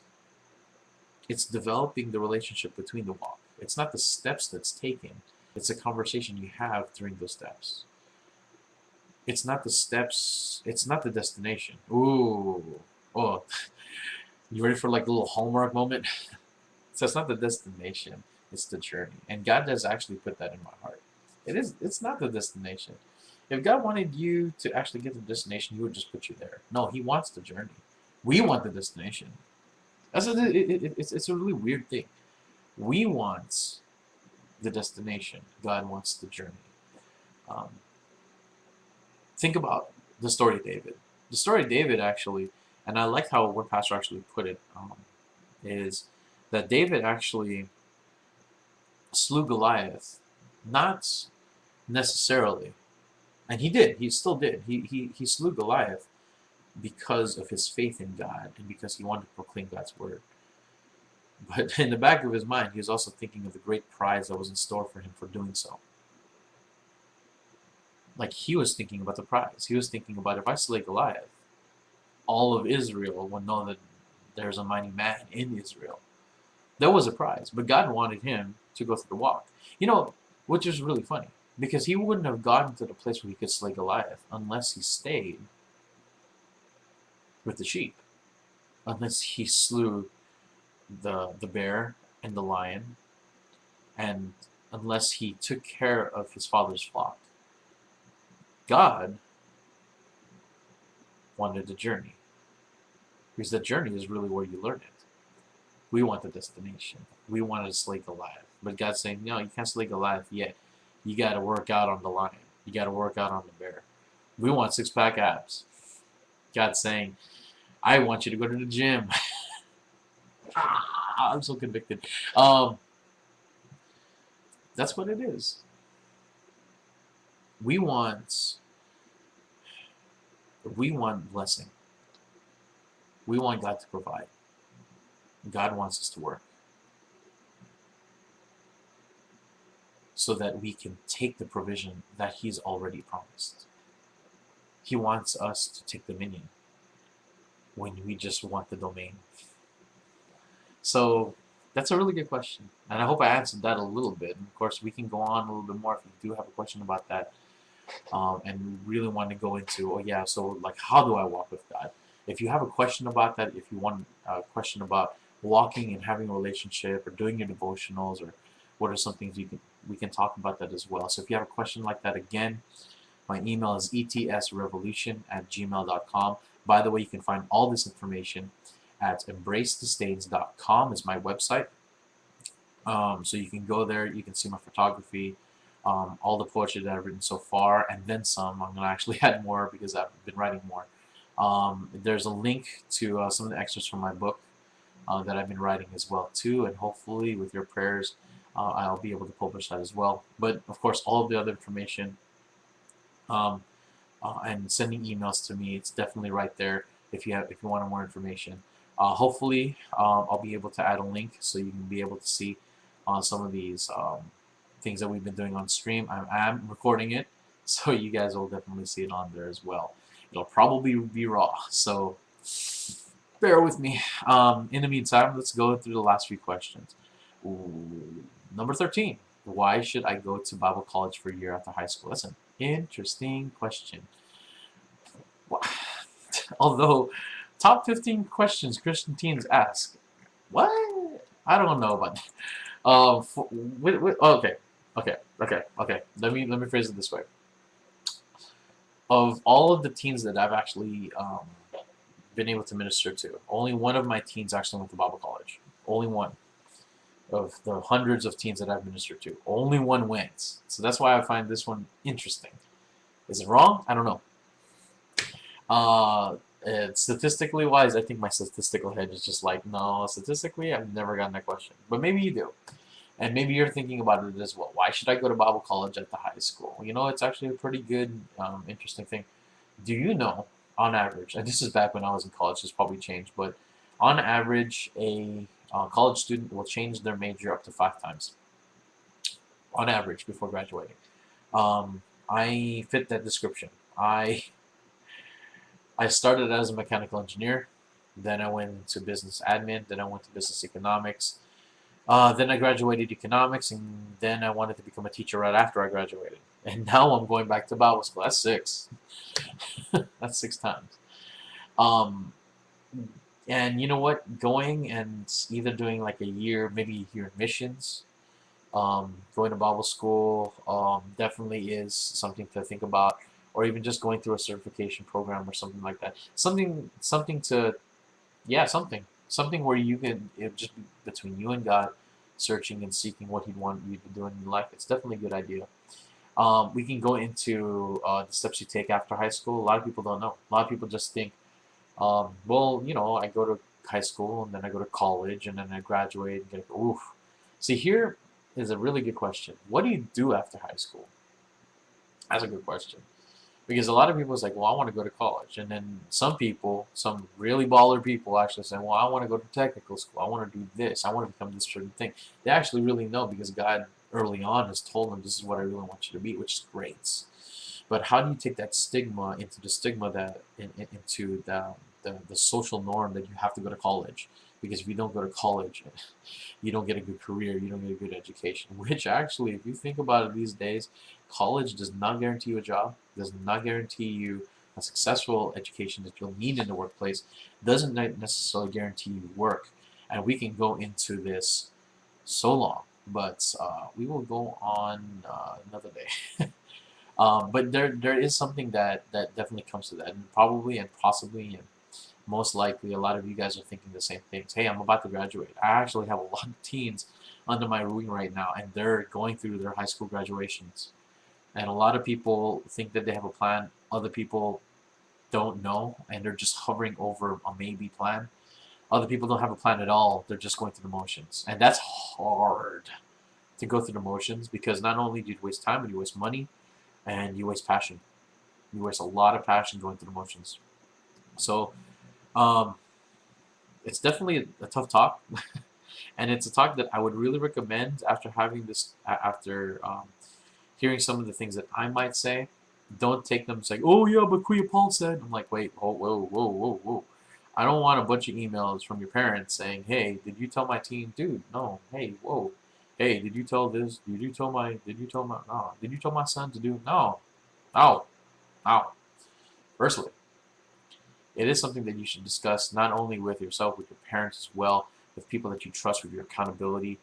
it's developing the relationship between the walk. It's not the steps that's taken. It's a conversation you have during those steps. It's not the steps. It's not the destination. Ooh. Oh. You ready for like a little homework moment? So it's not the destination. It's the journey. And God does actually put that in my heart. It's not the destination. If God wanted you to actually get to the destination, He would just put you there. No, He wants the journey. We want the destination. It's a really weird thing. We want the destination. God wants the journey. Think about the story of David. The story of David actually, and I like how one pastor actually put it, is that David actually slew Goliath, not necessarily, and he did. He still did. He slew Goliath because of his faith in God and because he wanted to proclaim God's word. But in the back of his mind, he was also thinking of the great prize that was in store for him for doing so. Like, he was thinking about the prize. He was thinking about, if I slay Goliath, all of Israel will know that there's a mighty man in Israel. There was a prize, but God wanted him to go through the walk. You know, which is really funny, because he wouldn't have gotten to the place where he could slay Goliath unless he stayed with the sheep, unless he slew the bear and the lion, and unless he took care of his father's flock. God wanted the journey, because the journey is really where you learn it. We want the destination. We wanted to slay Goliath, but God's saying, no, you can't slay Goliath yet. You got to work out on the lion. You got to work out on the bear. We want 6-pack abs. God's saying, I want you to go to the gym. I'm so convicted. That's what it is. We want blessing. We want God to provide. God wants us to work so that we can take the provision that He's already promised. He wants us to take dominion when we just want the domain. So That's a really good question, and I hope I answered that a little bit. And of course, we can go on a little bit more if you do have a question about that, and really want to go into, oh yeah, so like, how do I walk with God? If you have a question about that, if you want a question about walking and having a relationship or doing your devotionals, or what are some things we can talk about that as well. So if you have a question like that, again, my email is ETSRevolution@gmail.com. By the way, you can find all this information at embracethestains.com is my website. So you can go there, you can see my photography, all the poetry that I've written so far, and then some. I'm going to actually add more because I've been writing more. There's a link to some of the excerpts from my book that I've been writing as well too, and hopefully with your prayers, I'll be able to publish that as well. But of course, all of the other information um, and sending emails to me, it's definitely right there if you want more information. Hopefully, I'll be able to add a link so you can be able to see some of these things that we've been doing on stream. I'm recording it, so you guys will definitely see it on there as well. It'll probably be raw, so bear with me. In the meantime, let's go through the last few questions. Ooh, number 13. Why should I go to Bible college for a year after high school? That's an interesting question. Although, top 15 questions Christian teens ask. What? I don't know about that. Okay. Let me phrase it this way. Of all of the teens that I've actually been able to minister to, only one of my teens actually went to Bible college. Only one. Of the hundreds of teens that I've ministered to, only one went. So that's why I find this one interesting. Is it wrong? I don't know. Statistically wise, I think my statistical head is just like, no, statistically, I've never gotten that question. But maybe you do. And maybe you're thinking about it as well. Why should I go to Bible college at the high school? You know, it's actually a pretty good, interesting thing. Do you know, on average, and this is back when I was in college, this probably changed, but on average, a college student will change their major up to 5 times, on average, before graduating. I fit that description. I started as a mechanical engineer, then I went to business admin, then I went to business economics, then I graduated economics, and then I wanted to become a teacher right after I graduated. And now I'm going back to Bible school. That's 6. That's 6 times. Um, and you know what? Going and either doing like a year, maybe a year in missions, going to Bible school definitely is something to think about, or even just going through a certification program or something like that. Something to, yeah, something where you can, it just be between you and God, searching and seeking what He'd want you to do in life. It's definitely a good idea. We can go into the steps you take after high school. A lot of people don't know. A lot of people just think, well, you know, I go to high school and then I go to college and then I graduate and get, oof. See, here is a really good question. What do you do after high school? That's a good question. Because a lot of people is like, well, I want to go to college. And then some people, some really baller people actually say, well, I want to go to technical school. I want to do this. I want to become this certain thing. They actually really know because God early on has told them this is what I really want you to be, which is great. But how do you take that stigma into the stigma that into the social norm that you have to go to college? Because if you don't go to college, you don't get a good career, you don't get a good education. Which actually, if you think about it these days, college does not guarantee you a job, does not guarantee you a successful education that you'll need in the workplace, doesn't necessarily guarantee you work. And we can go into this so long, but we will go on another day. But there is something that definitely comes to that, and probably and possibly and most likely a lot of you guys are thinking the same things. Hey, I'm about to graduate. I actually have a lot of teens under my wing right now, and they're going through their high school graduations. And a lot of people think that they have a plan. Other people don't know, and they're just hovering over a maybe plan. Other people don't have a plan at all. They're just going through the motions. And that's hard to go through the motions because not only do you waste time, but you waste money and you waste passion. You waste a lot of passion going through the motions. So it's definitely a tough talk. And it's a talk that I would really recommend after having this, after hearing some of the things that I might say. Don't take them saying, oh yeah, but Kuya Paul said. I'm like, wait, oh, whoa. I don't want a bunch of emails from your parents saying, "Hey, did you tell my teen, dude? No. Hey, whoa. Hey, did you tell this? No. Did you tell my son to do? No. No. No." Firstly, it is something that you should discuss not only with yourself, with your parents as well, with people that you trust, with your accountability.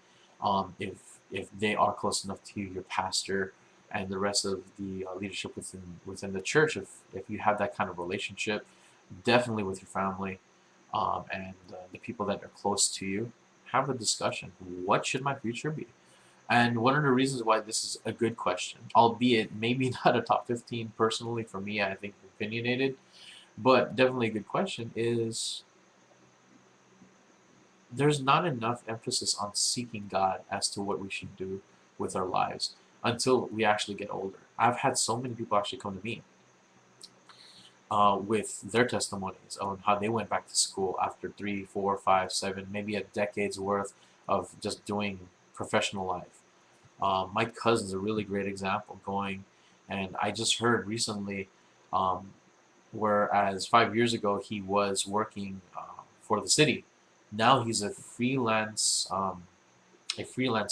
If they are close enough to you, your pastor, and the rest of the leadership within the church, if you have that kind of relationship, definitely with your family, and the people that are close to you, have a discussion. What should my future be? And one of the reasons why this is a good question, albeit maybe not a top 15 personally for me, I think opinionated, but definitely a good question, is there's not enough emphasis on seeking God as to what we should do with our lives until we actually get older. I've had so many people actually come to me with their testimonies on how they went back to school after 3, 4, 5, 7, maybe a decade's worth of just doing professional life. My cousin's a really great example going, and I just heard recently, whereas 5 years ago he was working for the city, now he's a freelance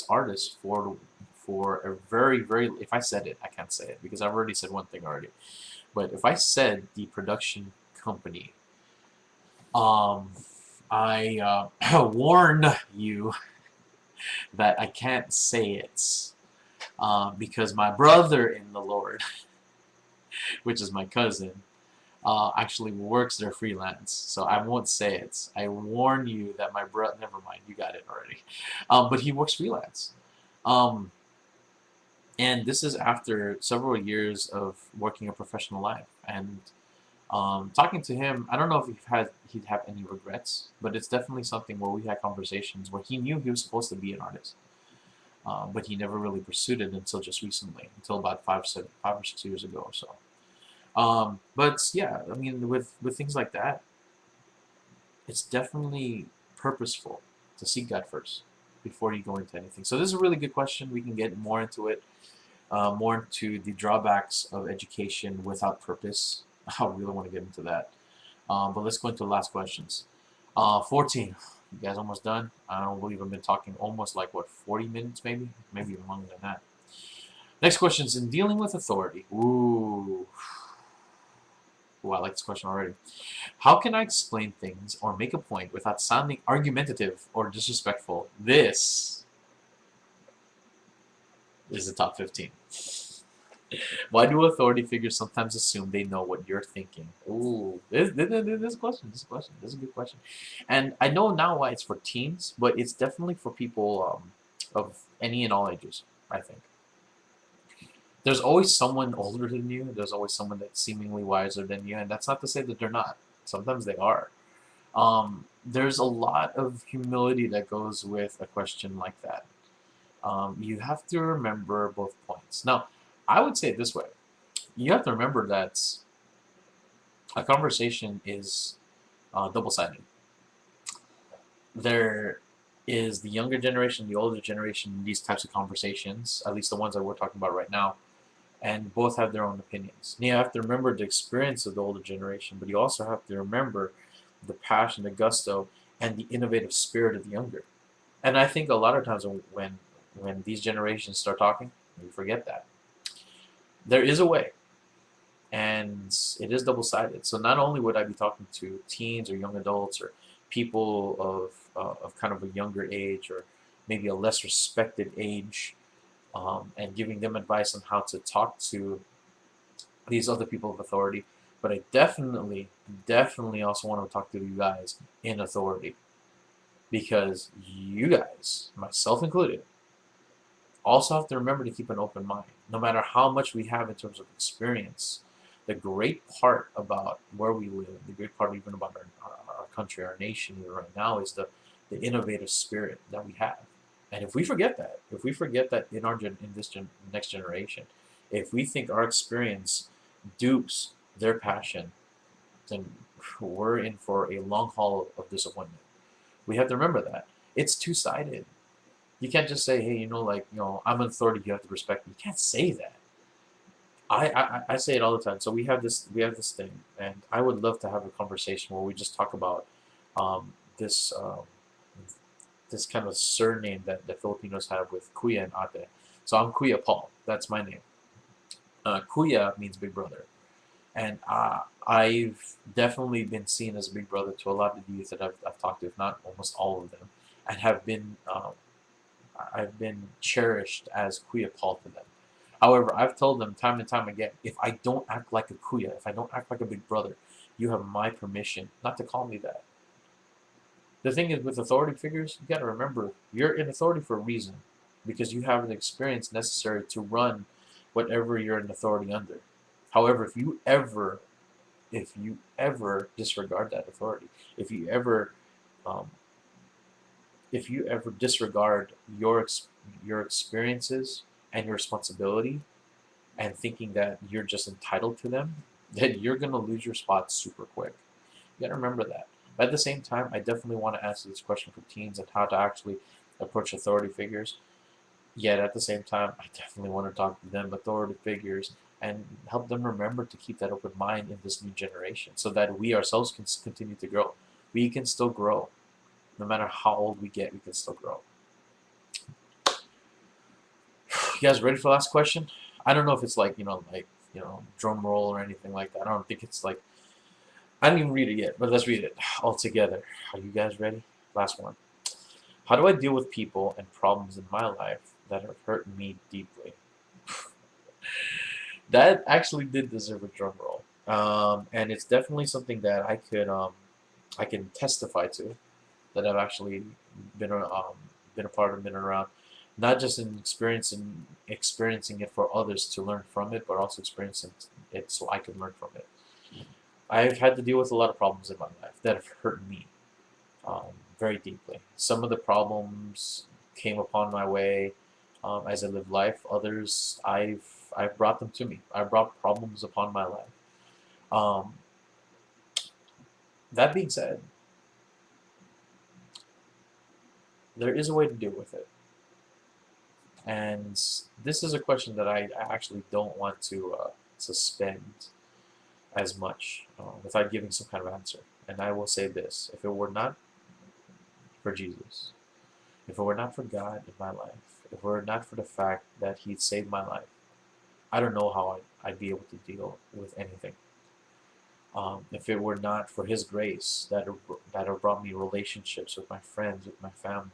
artist for a very, if I said it, I can't say it because I've already said one thing already. But if I said the production company, I warn you that I can't say it because my brother in the Lord, which is my cousin, actually works there freelance, so I won't say it. I warn you that my brother, never mind, you got it already. But he works freelance. Um, and this is after several years of working a professional life. And talking to him, I don't know if he'd have any regrets, but it's definitely something where we had conversations where he knew he was supposed to be an artist. But he never really pursued it until just recently, until about 5 or 6 years ago or so. But yeah, I mean, with things like that, it's definitely purposeful to seek God first before you go into anything. So this is a really good question. We can get more into it, more into the drawbacks of education without purpose. I really want to get into that. But let's go into the last questions. 14. You guys almost done? I don't believe I've been talking almost like, what, 40 minutes maybe? Maybe even longer than that. Next question is, in dealing with authority. Ooh, I like this question already. How can I explain things or make a point without sounding argumentative or disrespectful? This is the top 15. Why do authority figures sometimes assume they know what you're thinking? Ooh, this question, this is a good question. And I know now why it's for teens, but it's definitely for people of any and all ages, I think. There's always someone older than you. There's always someone that's seemingly wiser than you, and that's not to say that they're not. Sometimes they are. There's a lot of humility that goes with a question like that. You have to remember both points. Now, I would say it this way. You have to remember that a conversation is double-sided. There is the younger generation, the older generation in these types of conversations, at least the ones that we're talking about right now, and both have their own opinions. And you have to remember the experience of the older generation, but you also have to remember the passion, the gusto, and the innovative spirit of the younger. And I think a lot of times when these generations start talking, we forget that. There is a way, and it is double-sided. So not only would I be talking to teens or young adults or people of kind of a younger age or maybe a less respected age, and giving them advice on how to talk to these other people of authority, but I definitely also want to talk to you guys in authority, because you guys, myself included, also have to remember to keep an open mind. No matter how much we have in terms of experience, the great part about where we live, the great part even about our country, our nation even right now, is the innovative spirit that we have. And if we forget that, in this next generation, if we think our experience dupes their passion, then we're in for a long haul of disappointment. We have to remember that. It's two-sided. You can't just say, hey, I'm an authority, you have to respect me. You can't say that. I say it all the time. So we have this thing, and I would love to have a conversation where we just talk about um, this this kind of surname that the Filipinos have with Kuya and Ate. So I'm Kuya Paul. That's my name. Kuya means big brother, and I've definitely been seen as a big brother to a lot of the youth that I've talked to, if not almost all of them, and I've been cherished as Kuya Paul to them. However, I've told them time and time again, if I don't act like a Kuya, if I don't act like a big brother, you have my permission not to call me that. The thing is, with authority figures, you got to remember, you're in authority for a reason, because you have the experience necessary to run whatever you're in authority under. However, if you ever disregard that authority, if you ever, um, if you ever disregard your experiences and your responsibility, and thinking that you're just entitled to them, then you're gonna lose your spot super quick. You gotta remember that. But at the same time, I definitely want to answer this question for teens and how to actually approach authority figures. Yet at the same time, I definitely want to talk to them authority figures and help them remember to keep that open mind in this new generation, so that we ourselves can continue to grow. We can still grow, no matter how old we get. We can still grow. You guys ready for the last question? I don't know if it's like drum roll or anything like that. I don't think it's like, I didn't even read it yet, but let's read it all together. Are you guys ready? Last one. How do I deal with people and problems in my life that have hurt me deeply? That actually did deserve a drum roll, and it's definitely something that I can testify to, that I've actually been a part of, been around, not just in experiencing it for others to learn from it, but also experiencing it so I can learn from it. I've had to deal with a lot of problems in my life that have hurt me very deeply. Some of the problems came upon my way as I lived life. Others, I've brought them to me. I brought problems upon my life. Um, that being said, there is a way to deal with it. And this is a question that I actually don't want to suspend as much without giving some kind of answer. And I will say this: if it were not for Jesus, if it were not for God in my life, if it were not for the fact that He saved my life, I don't know how I'd be able to deal with anything. If it were not for His grace that have brought me relationships with my friends, with my family,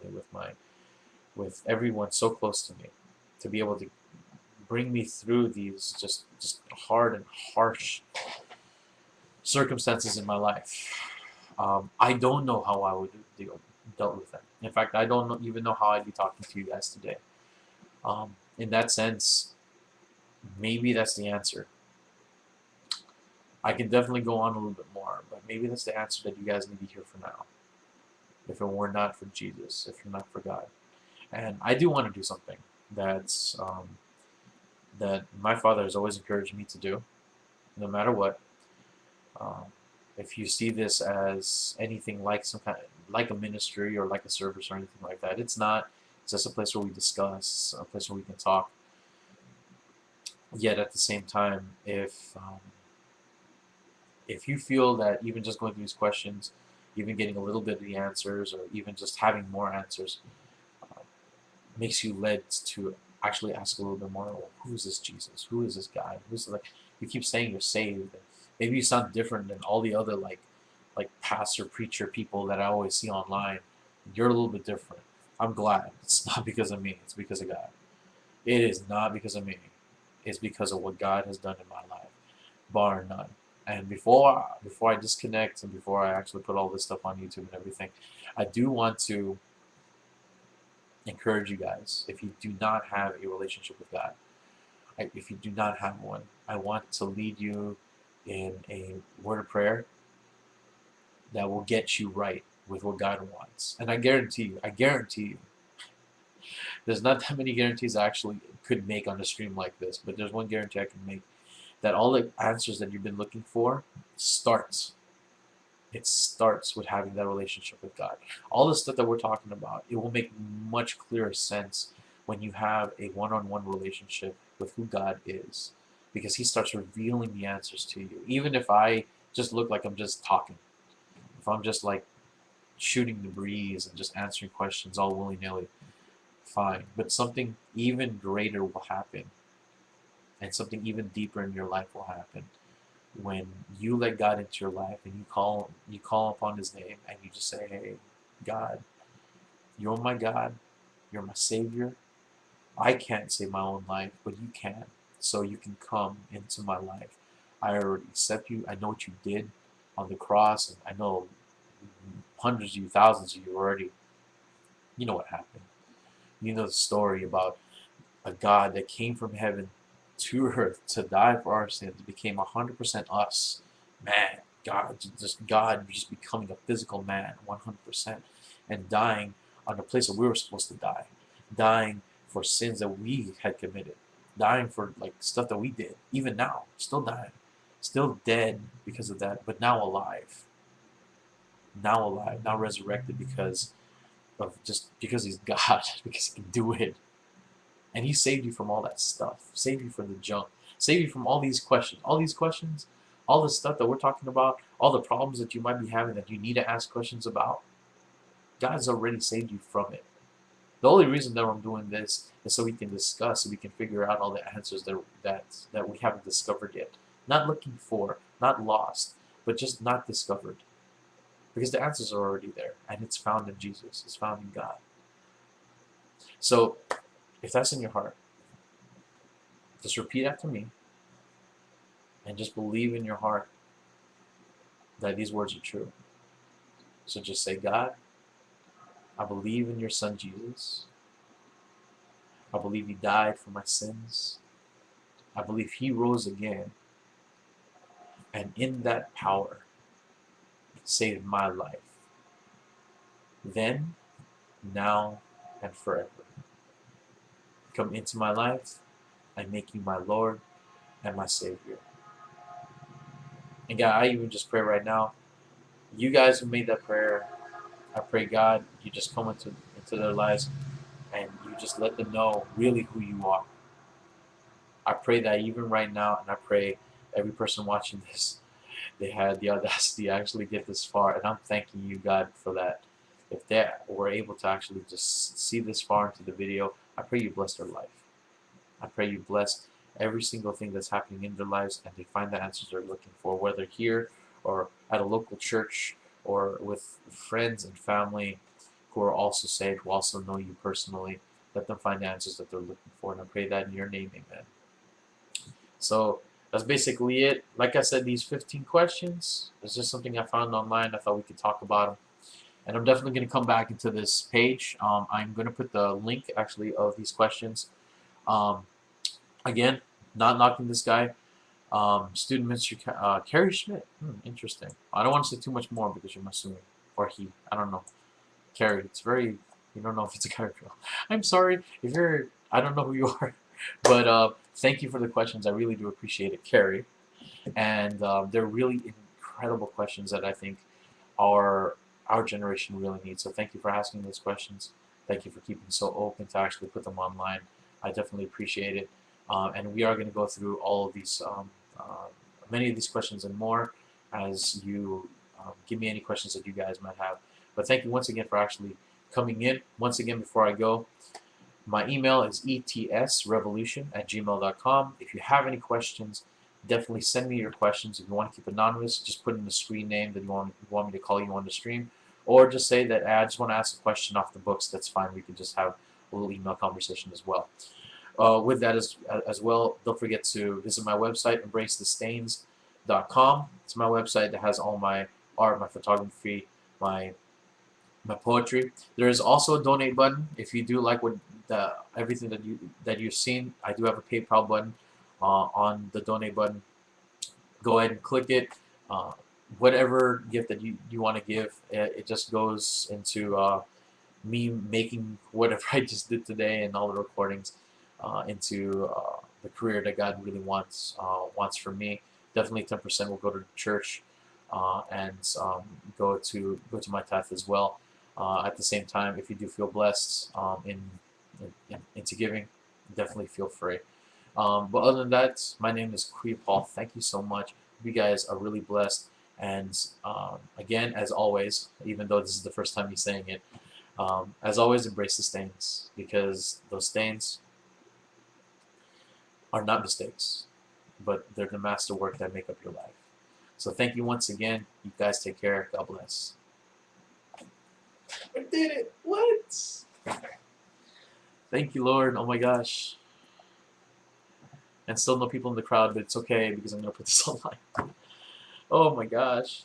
with everyone so close to me, to be able to bring me through these just hard and harsh circumstances in my life. I don't know how I would dealt with them. In fact, I don't even know how I'd be talking to you guys today. In that sense, maybe that's the answer. I can definitely go on a little bit more, but maybe that's the answer that you guys need to hear for now. If it were not for Jesus, if it were not for God. And I do want to do something that my father has always encouraged me to do, no matter what. Um, if you see this as anything like some kind, like a ministry or like a service or anything like that, it's not. It's just a place where we discuss, a place where we can talk. Yet at the same time, if you feel that even just going through these questions, even getting a little bit of the answers, or even just having more answers, uh, makes you led to actually ask a little bit more, well, who is this Jesus? Who is this guy? Who's like, you keep saying you're saved. And maybe you sound different than all the other like pastor, preacher people that I always see online. You're a little bit different. I'm glad. It's not because of me. It's because of God. It is not because of me. It's because of what God has done in my life, bar none. And before I disconnect and before I actually put all this stuff on YouTube and everything, I do want to encourage you guys. If you do not have a relationship with God, if you do not have one, I want to lead you in a word of prayer that will get you right with what God wants. And I guarantee you, there's not that many guarantees I actually could make on a stream like this, but there's one guarantee I can make, that all the answers that you've been looking for starts. It starts with having that relationship with God. All the stuff that we're talking about, it will make much clearer sense when you have a one-on-one relationship with who God is. because He starts revealing the answers to you. Even if I just look like I'm just talking, if I'm just like shooting the breeze and just answering questions all willy-nilly, fine. But something even greater will happen, and something even deeper in your life will happen when you let God into your life and you call upon His name and you just say, "Hey, God, you're my God, you're my Savior. I can't save my own life, but you can. So you can come into my life. I already accept you. I know what you did on the cross, and I know hundreds of you, thousands of you already. You know what happened. You know the story about a God that came from heaven to earth to die for our sins, became 100% us. Man, God just becoming a physical man, 100%, and dying on the place that we were supposed to die, dying for sins that we had committed, dying for like stuff that we did, even now, still dying, still dead because of that, but now alive, now resurrected because He's God, because He can do it. And He saved you from all that stuff, saved you from the junk, saved you from all these questions, all the stuff that we're talking about, all the problems that you might be having that you need to ask questions about. God's already saved you from it. The only reason that I'm doing this is so we can discuss, so we can figure out all the answers that we haven't discovered yet. Not looking for, not lost, but just not discovered. Because the answers are already there, and it's found in Jesus. It's found in God. So, if that's in your heart, just repeat after me, and just believe in your heart that these words are true. So just say, God, I believe in your Son Jesus. I believe He died for my sins. I believe He rose again, and in that power saved my life. Then, now, and forever. Come into my life and make you my Lord and my Savior. And God, I even just pray right now, you guys who made that prayer, I pray, God, you just come into their lives and you just let them know really who you are. I pray that even right now, and I pray every person watching this, they had the audacity to actually get this far, and I'm thanking you, God, for that. If they were able to actually just see this far into the video, I pray you bless their life. I pray you bless every single thing that's happening in their lives, and they find the answers they're looking for, whether here or at a local church or with friends and family who are also saved, who also know you personally. Let them find the answers that they're looking for, and I pray that in your name, amen. So that's basically it. Like I said, these 15 questions is just something I found online. I thought we could talk about them. And I'm definitely going to come back into this page. I'm going to put the link, actually, of these questions. Again, not knocking this guy. Student minister Carrie Schmidt. Interesting. I don't want to say too much more because you're assuming. Or he. I don't know. Carrie. It's very... You don't know if it's a guy or girl. I'm sorry. If you're... I don't know who you are. But thank you for the questions. I really do appreciate it, Carrie. And they're really incredible questions that I think our generation really needs. So thank you for asking those questions. Thank you for keeping so open to actually put them online. I definitely appreciate it. And we are going to go through all of these, many of these questions and more as you give me any questions that you guys might have. But thank you once again for actually coming in. Once again, before I go, my email is ETSRevolution@gmail.com. If you have any questions, definitely send me your questions. If you want to keep anonymous, just put in the screen name that you want me to call you on the stream. Or just say that I just want to ask a question off the books. That's fine. We can just have a little email conversation as well. With that as well, don't forget to visit my website, embracethestains.com. It's my website that has all my art, my photography, my poetry. There is also a donate button. If you do like everything that you've seen, I do have a PayPal button on the donate button. Go ahead and click it. Whatever gift that you want to give, it just goes into me making whatever I just did today and all the recordings into the career that God really wants for me. Definitely 10% will go to the church and go to my tithe as well. At the same time, if you do feel blessed into giving, definitely feel free. But other than that, my name is Quee Paul. Thank you so much. You guys are really blessed. And again, as always, even though this is the first time me saying it, as always, embrace the stains, because those stains are not mistakes, but they're the masterwork that make up your life. So thank you once again. You guys take care. God bless. I did it. What? Thank you, Lord. Oh my gosh. And still no people in the crowd, but it's okay because I'm going to put this online. Oh my gosh.